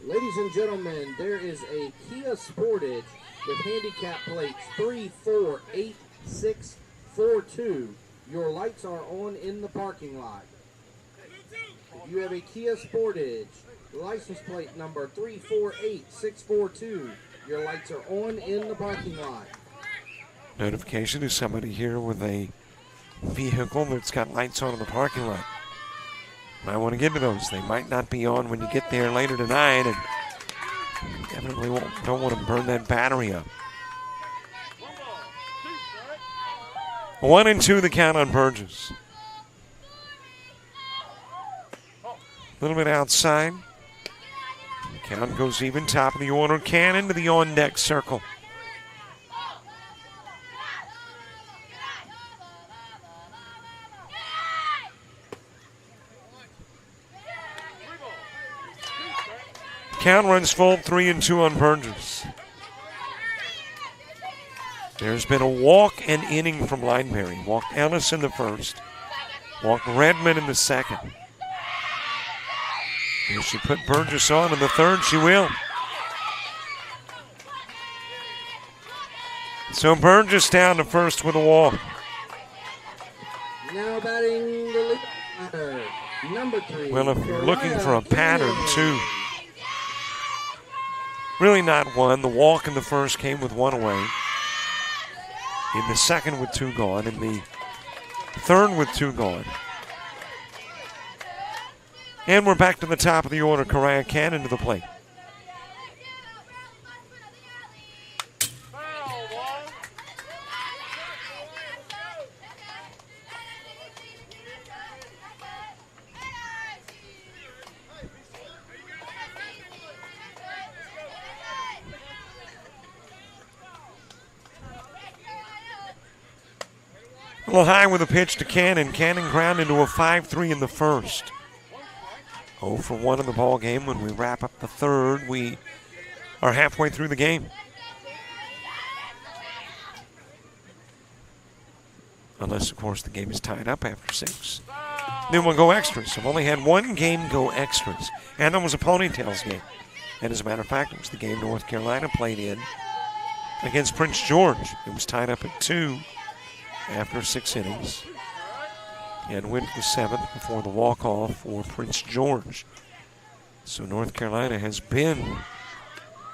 Ladies and gentlemen, there is a Kia Sportage with handicap plates 3, 4, 8, 6, 4, 2. Your lights are on in the parking lot. If you have a Kia Sportage, license plate number 348642, your lights are on in the parking lot. Notification to somebody here with a vehicle that's got lights on in the parking lot. Might want to get to those. They might not be on when you get there later tonight, and definitely don't want to burn that battery up. 1-2 the count on Burgess. A little bit outside. Count goes even, top of the order. Cannon to the on-deck circle. Count runs full, 3-2 on Burgess. There's been a walk and inning from Lineberry. Walked Ellis in the first. Walked Redmond in the second. If she put Burgess on in the third, she will. So Burgess down to first with a walk. Now batting the leader, number 3. Well, if you're looking for a pattern, too. Really not one. The walk in the first came with 1 away. In the second with 2 gone. In the third with 2 gone. And we're back to the top of the order. Kariah Cannon to the plate. A little high with a pitch to Cannon. Cannon ground into a 5-3 in the first. 0 for 1 in the ball game. When we wrap up the third, we are halfway through the game. Unless, of course, the game is tied up after 6. then we'll go extras. I've only had one game go extras, and that was a Ponytails game. And as a matter of fact, it was the game North Carolina played in against Prince George. It was tied up at 2 after 6 innings and went to the 7th before the walk-off for Prince George. So North Carolina has been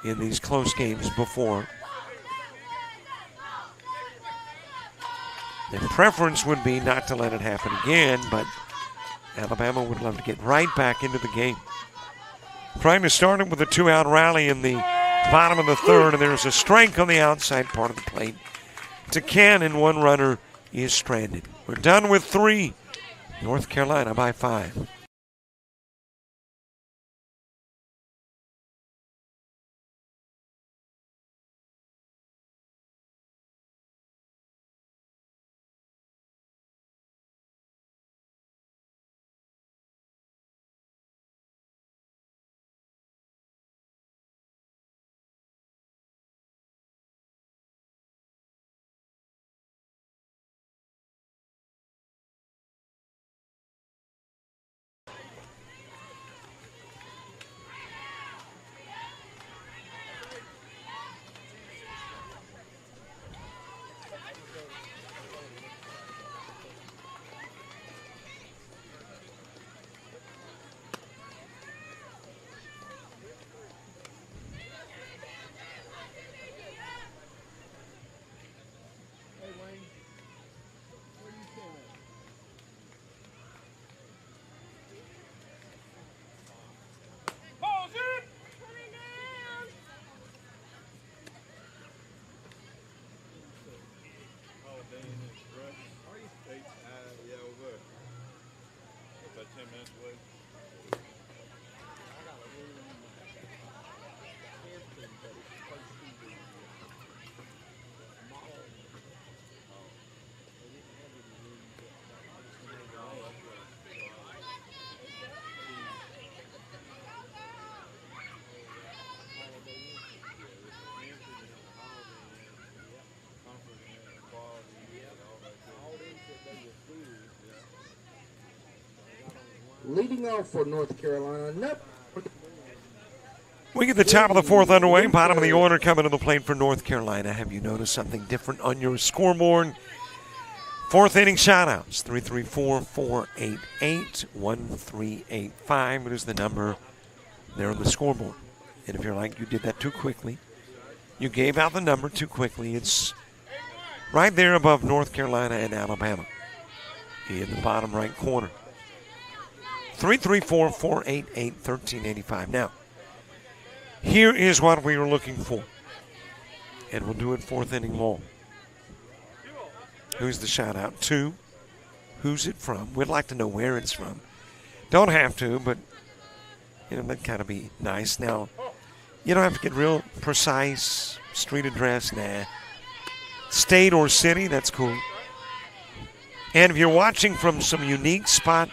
in these close games before. Their preference would be not to let it happen again, but Alabama would love to get right back into the game. Trying to start it with a 2-out rally in the bottom of the 3rd, and there's a strike on the outside part of the plate to Ken, and one runner is stranded. We're done with 3. North Carolina by 5. Leading off for North Carolina. We get the top of the 4th underway. Bottom of the order coming to the plate for North Carolina. Have you noticed something different on your scoreboard? 4th inning shoutouts. 334-488-1385. It is the number there on the scoreboard. And if you're like, you did that too quickly, you gave out the number too quickly, it's right there above North Carolina and Alabama in the bottom right corner. 334-488-1385. Now, here is what we were looking for. And we'll do it 4th inning long. Who's the shout out to? Who's it from? We'd like to know where it's from. Don't have to, but that'd kind of be nice. Now, you don't have to get real precise. Street address, nah. State or city, that's cool. And if you're watching from some unique spot,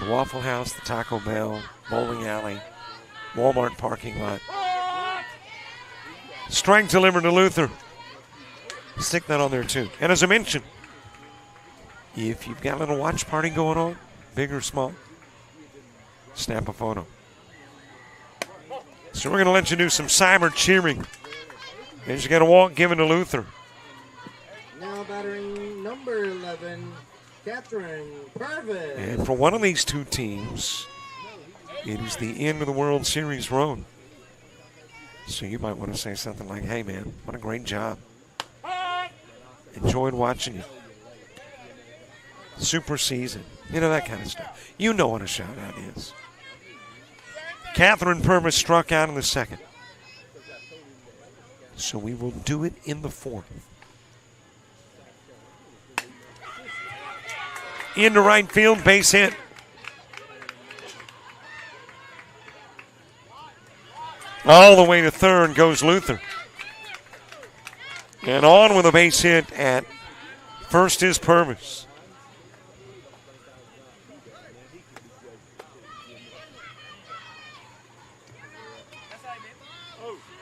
the Waffle House, the Taco Bell, bowling alley, Walmart parking lot. Strike delivered to Luther. Stick that on there too. And as I mentioned, if you've got a little watch party going on, big or small, snap a photo. So we're going to let you do some cyber cheering. As you got a walk given to Luther. Now battering number 11, Catherine Purvis. And for one of these two teams, it is the end of the World Series road. So you might want to say something like, hey, man, what a great job. Enjoyed watching you. Super season. That kind of stuff. You know what a shout-out is. Catherine Purvis struck out in the 2nd. So we will do it in the 4th. Into right field, base hit. All the way to 3rd goes Luther. And on with a base hit at 1st is Purvis.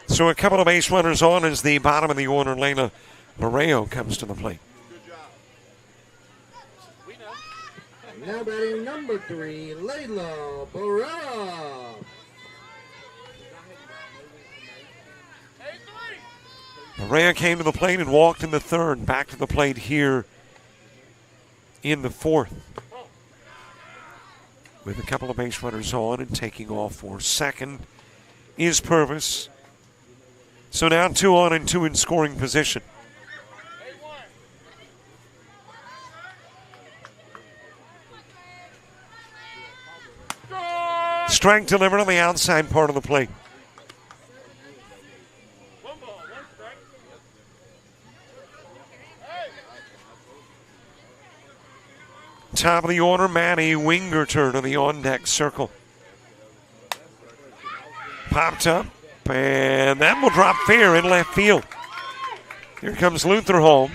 So a couple of base runners on as the bottom of the order, Layla Barreo comes to the plate. Now batting number 3, Layla Barrera. Maria came to the plate and walked in the third. Back to the plate here in the fourth. With a couple of base runners on and taking off for second is Purvis. So now 2 on and 2 in scoring position. Strike delivered on the outside part of the plate. Top of the order, Maddie Wingerter to the on-deck circle. Popped up, and that will drop fair in left field. Here comes Luther home.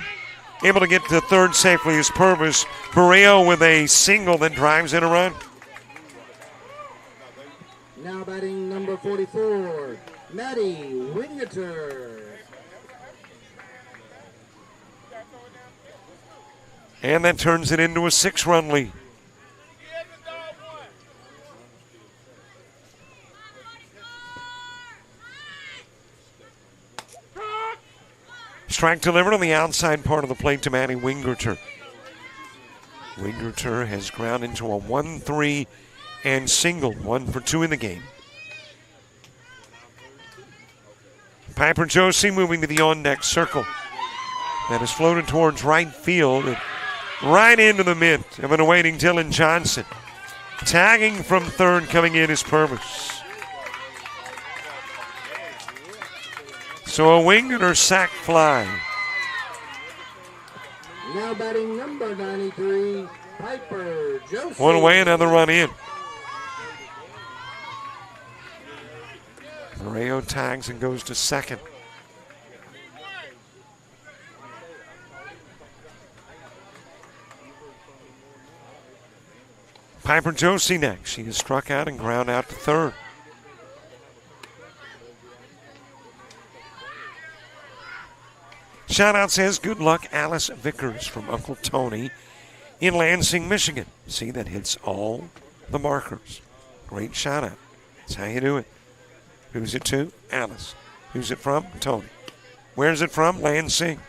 Able to get to third safely is Purvis. Barreo with a single that drives in a run. Now batting number 44, Maddie Wingerter. And that turns it into a 6-run lead. Strike delivered on the outside part of the plate to Maddie Wingerter. Wingerter has ground into a 1-3 and single, 1 for 2 in the game. Piper Josie moving to the on-deck circle. That is floated towards right field and right into the mitt of an awaiting Dylan Johnson. Tagging from third coming in is Purvis. So a Wingerter sac fly. Now batting number 93, Piper Josie. One away, another run in. Barreo tags and goes to second. Piper Josie next. She is struck out and ground out to third. Shout out says, good luck, Alice Vickers from Uncle Tony in Lansing, Michigan. See, that hits all the markers. Great shout out. That's how you do it. Who's it to? Alice. Who's it from? Tony. Where's it from? Lansing.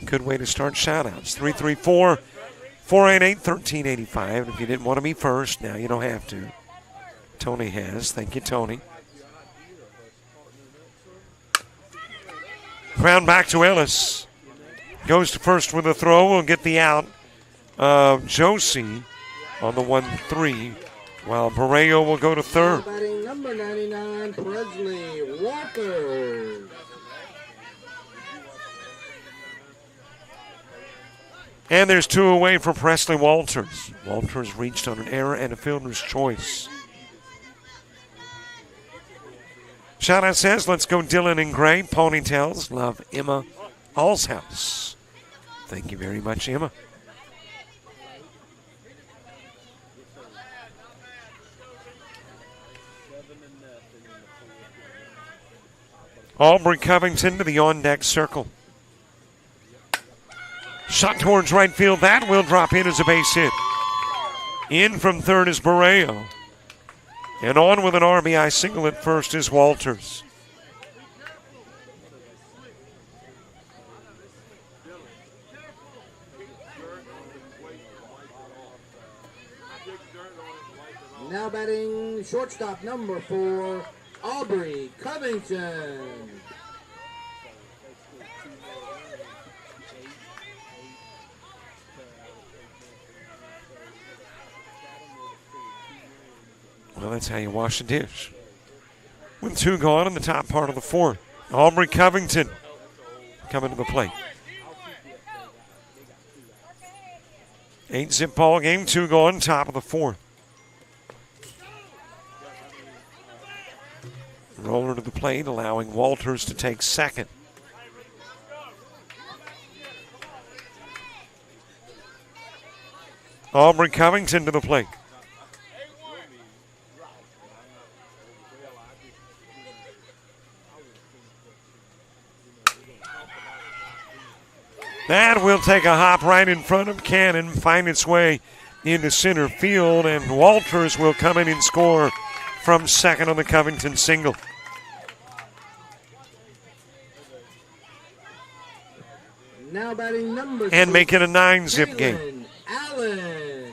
Good way to start shout outs. 334-488-1385. If you didn't want to be first, now you don't have to. Tony has. Thank you, Tony. Ground back to Ellis. Goes to first with a throw. Will get the out of Josie on the 1-3, while Barreo will go to third. Batting number 99, Presley Walker. And there's 2 away for Presley Walters. Walters reached on an error and a fielder's choice. Shout out says, let's go Dylan in gray. Ponytails. Love Emma Allshouse. Thank you very much, Emma. Aubrey Covington to the on-deck circle. Shot towards right field. That will drop in as a base hit. In from third is Barreo. And on with an RBI single at first is Walters. Now batting shortstop number 4, Aubrey Covington. Well, that's how you wash a dish. With 2 gone in the top part of the fourth. Aubrey Covington coming to the plate. 8-zip ball game, 2 gone, top of the fourth. Roller to the plate, allowing Walters to take second. Aubrey Covington to the plate. That will take a hop right in front of Cannon, find its way into center field, and Walters will come in and score from second on the Covington single. Now batting number And 6, make it a 9-zip game. Jalen Allen.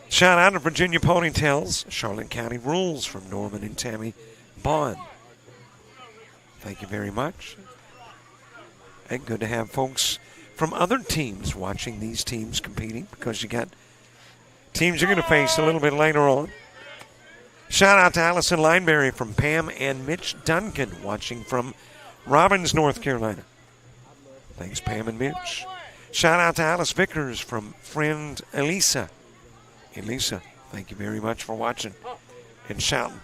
Shout out to Virginia Ponytails, Charlotte County Rules from Norman and Tammy Bond. Thank you very much. And good to have folks from other teams watching these teams competing, because you got teams you're going to face a little bit later on. Shout out to Allison Lineberry from Pam and Mitch Duncan watching from Robbins, North Carolina. Thanks, Pam and Mitch. Shout out to Alice Vickers from friend Elisa. Elisa, thank you very much for watching and shouting.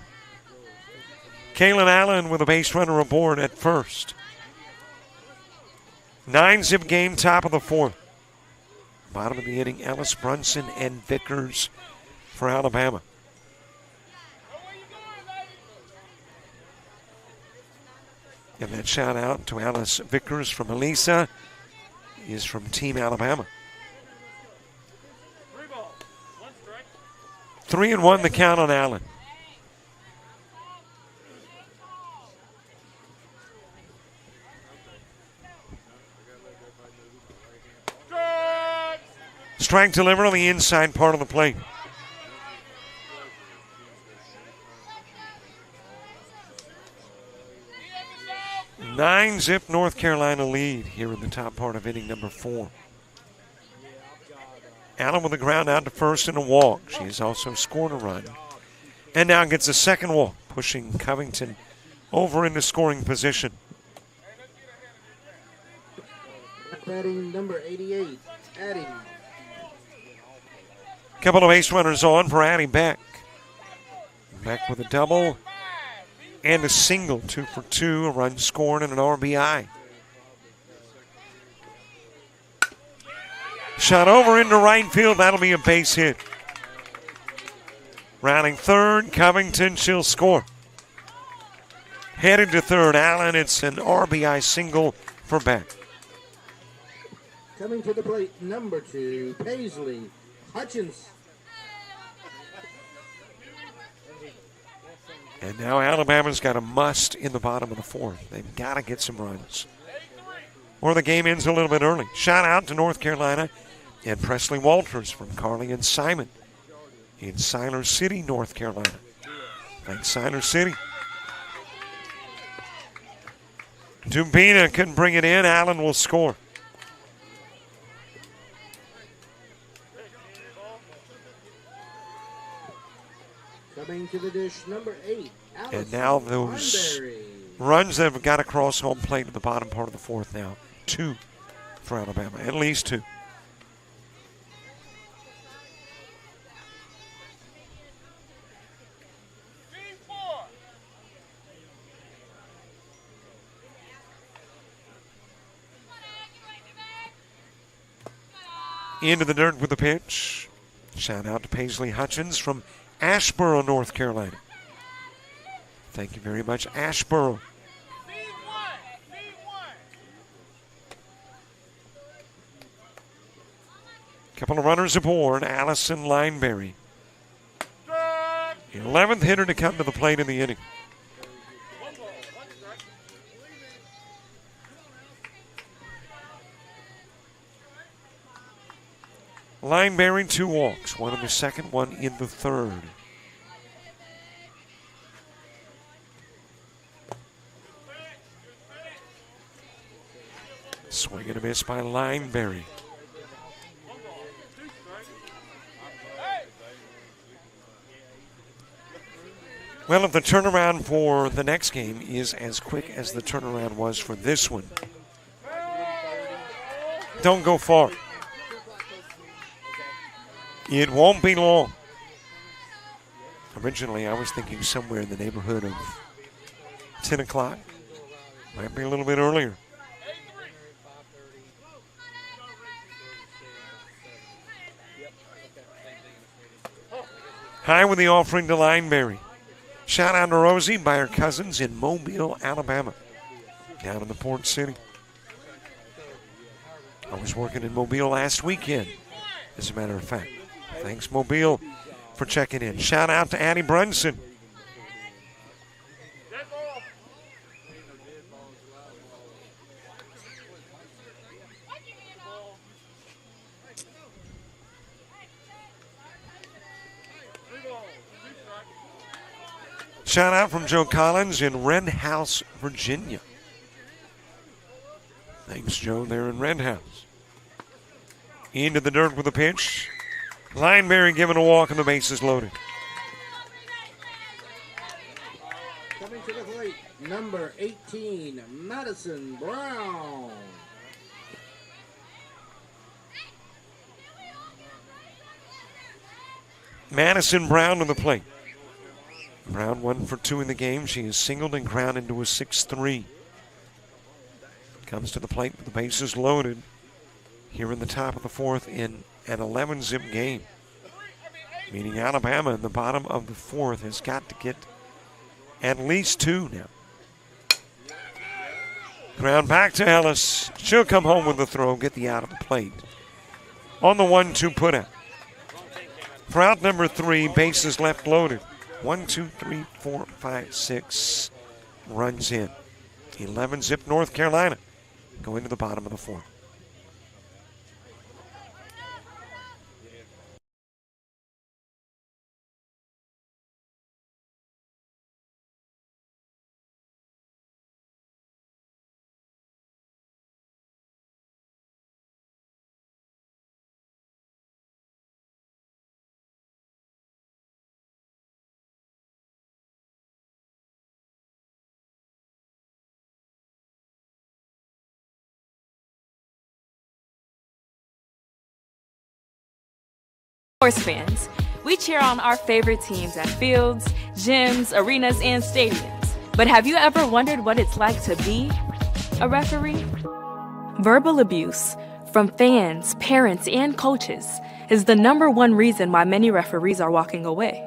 Kaylin Allen with a base runner aboard at first. 9-zip game, top of the fourth. Bottom of the inning, Ellis, Brunson, and Vickers for Alabama. And that shout out to Alice Vickers from Elisa is from Team Alabama. 3-1 the count on Allen. Strike delivered on the inside part of the plate. Nine-zip North Carolina lead here in the top part of inning number 4. Allen with a ground out to first and a walk. She has also scored a run. And now gets a second walk, pushing Covington over into scoring position. Batting number 88, Addie. Couple of base runners on for Addie Beck. Beck with a double and a single, 2 for 2, a run scored and an RBI. Shot over into right field. That'll be a base hit. Rounding third, Covington, she'll score. Headed to third, Allen. It's an RBI single for Beck. Coming to the plate, number 2, Paisley Hutchins. And now Alabama's got a must in the bottom of the fourth. They've got to get some runs, or the game ends a little bit early. Shout out to North Carolina and Presley Walters from Carly and Simon in Siler City, North Carolina. Thanks, Siler City. Dubina couldn't bring it in. Allen will score. Coming to the dish, number 8, Allison And now those Lineberry. runs that have got across home plate at the bottom part of the fourth now. 2 for Alabama, at least 2. Into the dirt with the pitch. Shout out to Paisley Hutchins from Asheboro, North Carolina. Thank you very much, Asheboro. Couple of runners aboard. Allison Lineberry. 11th hitter to come to the plate in the inning. Lineberry, 2 walks, one in the second, one in the third. Swing and a miss by Lineberry. Well, if the turnaround for the next game is as quick as the turnaround was for this one, don't go far. It won't be long. Originally, I was thinking somewhere in the neighborhood of 10 o'clock. Might be a little bit earlier. High with the offering to Lineberry. Shout out to Rosie by her cousins in Mobile, Alabama. Down in the Port City. I was working in Mobile last weekend, as a matter of fact. Thanks, Mobile, for checking in. Shout out to Addie Brunson. Shout out from Joe Collins in Red House, Virginia. Thanks, Joe, there in Red House. Into the dirt with a pitch. Lineberry given a walk and the bases loaded. Coming to the plate, number 18, Madison Brown. Madison Brown to the plate. Brown 1 for 2 in the game. She is singled and grounded into a 6-3. Comes to the plate with the bases loaded here in the top of the fourth in an 11-zip game. Meaning Alabama in the bottom of the fourth has got to get at least 2 now. Ground back to Ellis. She'll come home with the throw, get the out of the plate. On the 1-2 put out. For out number 3, bases left loaded. 1, 2, 3, 4, 5, 6 runs in. 11-zip North Carolina going to the bottom of the fourth. Sports fans, we cheer on our favorite teams at fields, gyms, arenas, and stadiums. But have you ever wondered what it's like to be a referee? Verbal abuse from fans, parents, and coaches is the #1 reason why many referees are walking away.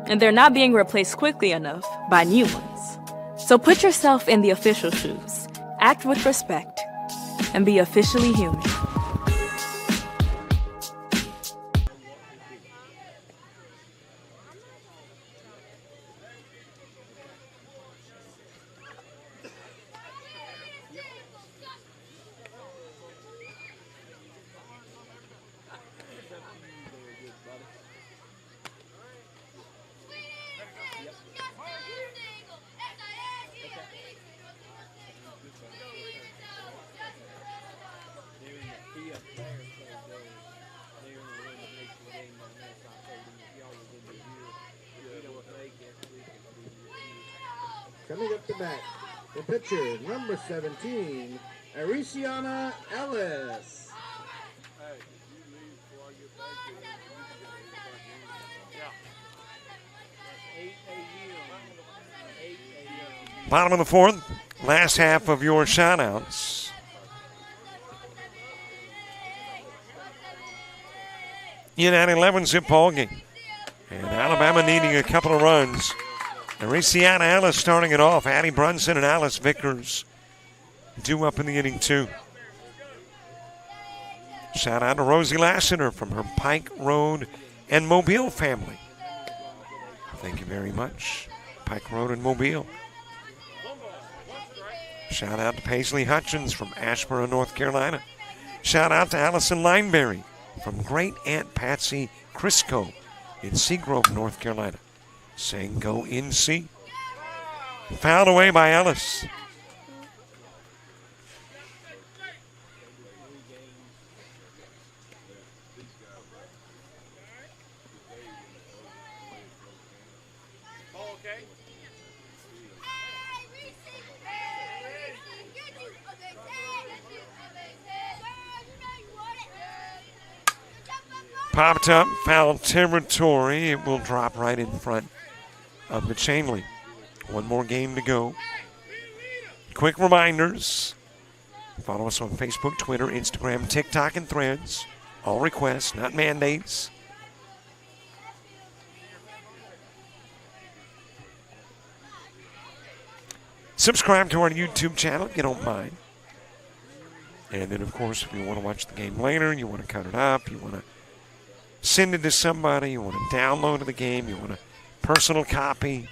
And they're not being replaced quickly enough by new ones. So put yourself in the official shoes, act with respect, and be officially human. Coming up to bat, the pitcher, number 17, Ariciana Ellis. Bottom of the fourth, last half of your shoutouts. In an 11-zip ball game. And Alabama needing a couple of runs. Ariciana Ellis starting it off. Addie Brunson and Alice Vickers due up in the inning, too. Shout out to Rosie Lassiter from her Pike Road and Mobile family. Thank you very much. Pike Road and Mobile. Shout out to Paisley Hutchins from Asheboro, North Carolina. Shout out to Allison Lineberry from Great Aunt Patsy Crisco in Seagrove, North Carolina. Saying go NC. Fouled away by Ellis. Popped up, foul territory. It will drop right in front of the chain link. One more game to go. Quick reminders. Follow us on Facebook, Twitter, Instagram, TikTok, and Threads. All requests, not mandates. Subscribe to our YouTube channel if you don't mind. And then, of course, if you want to watch the game later, you want to cut it up, you want to send it to somebody, you want to download the game, you want a personal copy.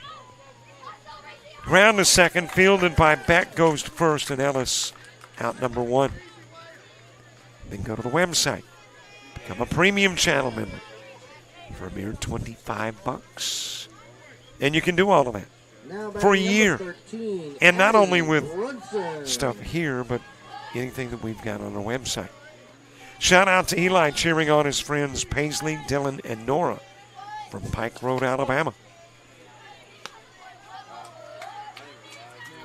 Ground to second, fielded by Beck, goes to first, and Ellis out number 1. Then go to the website. Become a premium channel member for a mere $25. And you can do all of that for a year. 13, And not only with Brunson. stuff here, but anything that we've got on our website. Shout out to Eli cheering on his friends Paisley, Dylan, and Nora from Pike Road, Alabama.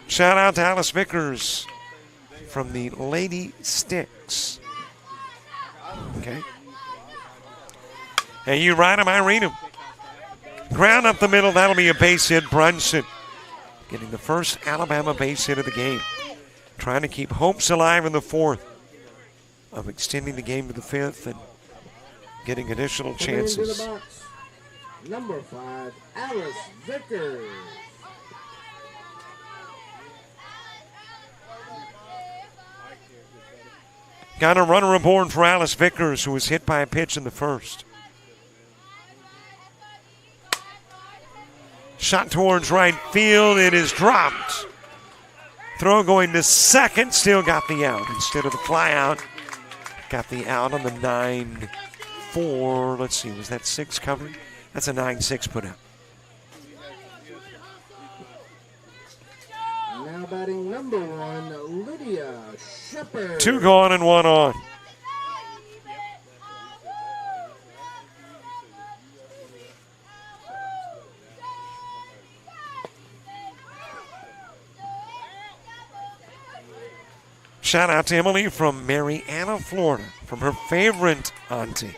Shout out to Alice Vickers from the Lady Sticks. Okay. Hey, you ride him, I read him. Ground up the middle, that'll be a base hit. Brunson getting the first Alabama base hit of the game. Trying to keep hopes alive in the 4th of extending the game to the 5th and getting additional Coming into chances. the box, number 5, Alice Vickers. Got a runner aboard for Alice Vickers, who was hit by a pitch in the 1st. Shot towards right field. It is dropped. Throw going to second. Still got the out instead of the fly out. Got the out on the 9-4. Let's see, was that 6 covered? That's a 9-6 put out. Now batting number 1, Lydia Shepard. 2 gone and 1 on. Shout out to Emily from Marianna, Florida, from her favorite auntie.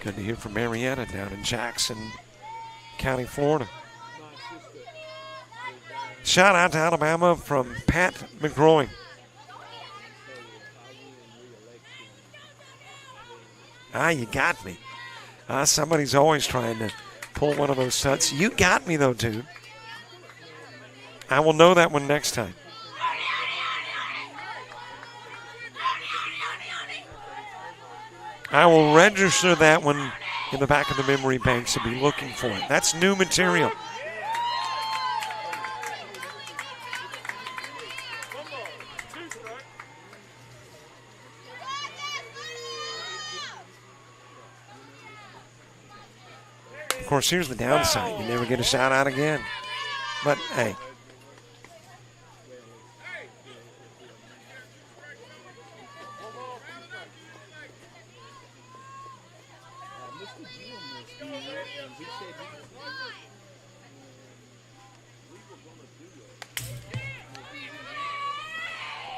Good to hear from Marietta down in Jackson County, Florida. Shout out to Alabama from Pat McGroin. You got me. Somebody's always trying to pull one of those stunts. You got me, though, dude. I will know that one next time. I will register that one in the back of the memory banks to be looking for it. That's new material. Of course, here's the downside. You never get a shout out again. But, hey.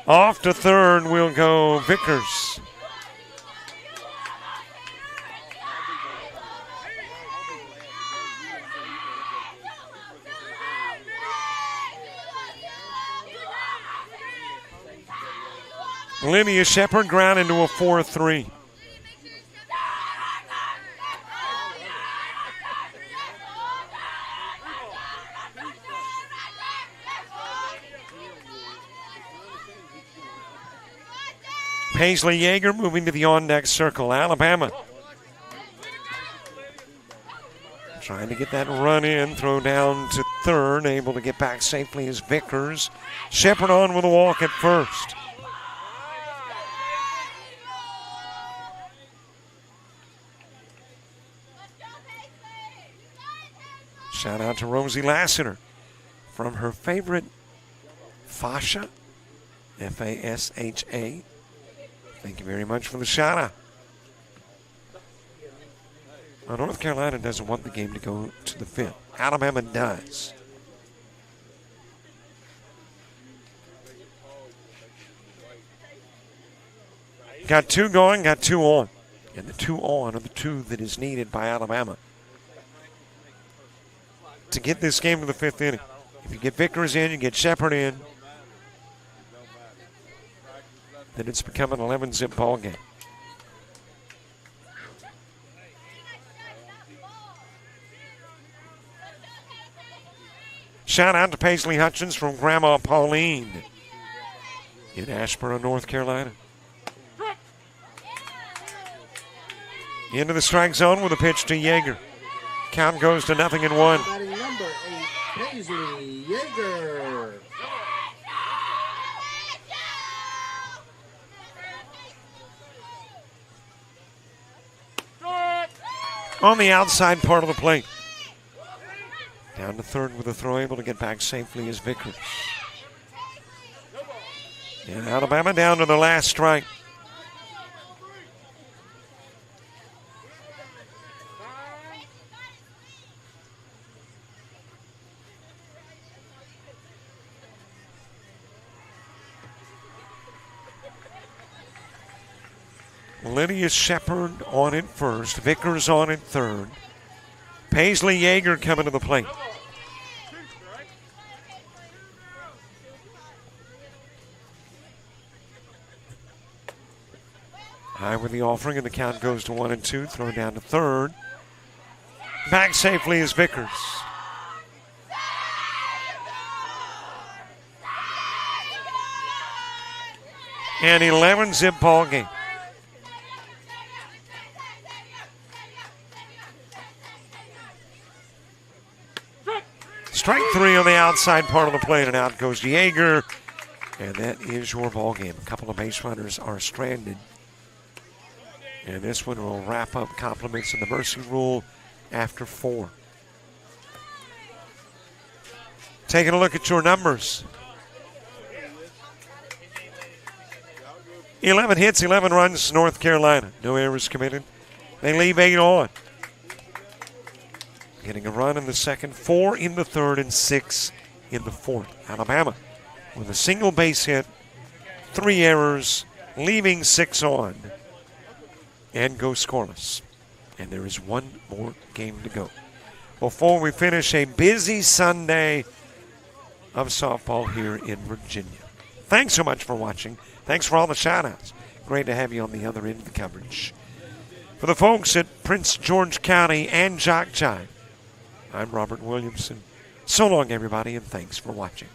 Off to third will go Vickers. Lydia Shepard ground into a 4-3. Paisley Yeager moving to the on-deck circle. Alabama trying to get that run in. Throw down to third. Able to get back safely as Vickers. Shepard on with a walk at first. Shout out to Rosie Lassiter from her favorite Fasha, F-A-S-H-A. Thank you very much for the shout out. Well, North Carolina doesn't want the game to go to the 5th. Alabama does. Got 2 going, got 2 on. And the 2 on are the 2 that is needed by Alabama to get this game to the 5th inning. If you get Vickers in, you get Shepard in, then it's become an 11-zip ball game. shout out to Paisley Hutchins from Grandma Pauline in Asheboro, North Carolina. Into the strike zone with a pitch to Yeager. Count goes to 0-1. Batting number 8, Paisley Yeager. On the outside part of the plate. Down to third with a throw, able to get back safely is Vickers. And Alabama down to the last strike. Lydia Shepard on at first, Vickers on at third. Paisley Yeager coming to the plate. High with the offering, and the count goes to 1-2. Throw down to third. Back safely is Vickers. And 11-zip ball game. Strike 3 on the outside part of the plate, and out goes Yeager. And that is your ball game. A couple of base runners are stranded. And this one will wrap up compliments of the mercy rule after 4. Taking a look at your numbers. 11 hits, 11 runs, North Carolina. No errors committed. They leave 8 on. Getting a run in the second, 4 in the third, and 6 in the fourth. Alabama with a single base hit, 3 errors, leaving 6 on, and go scoreless. And there is one more game to go before we finish a busy Sunday of softball here in Virginia. Thanks so much for watching. Thanks for all the shout-outs. Great to have you on the other end of the coverage. For the folks at Prince George County and JockJive, I'm Robert Williamson. So long, everybody, and thanks for watching.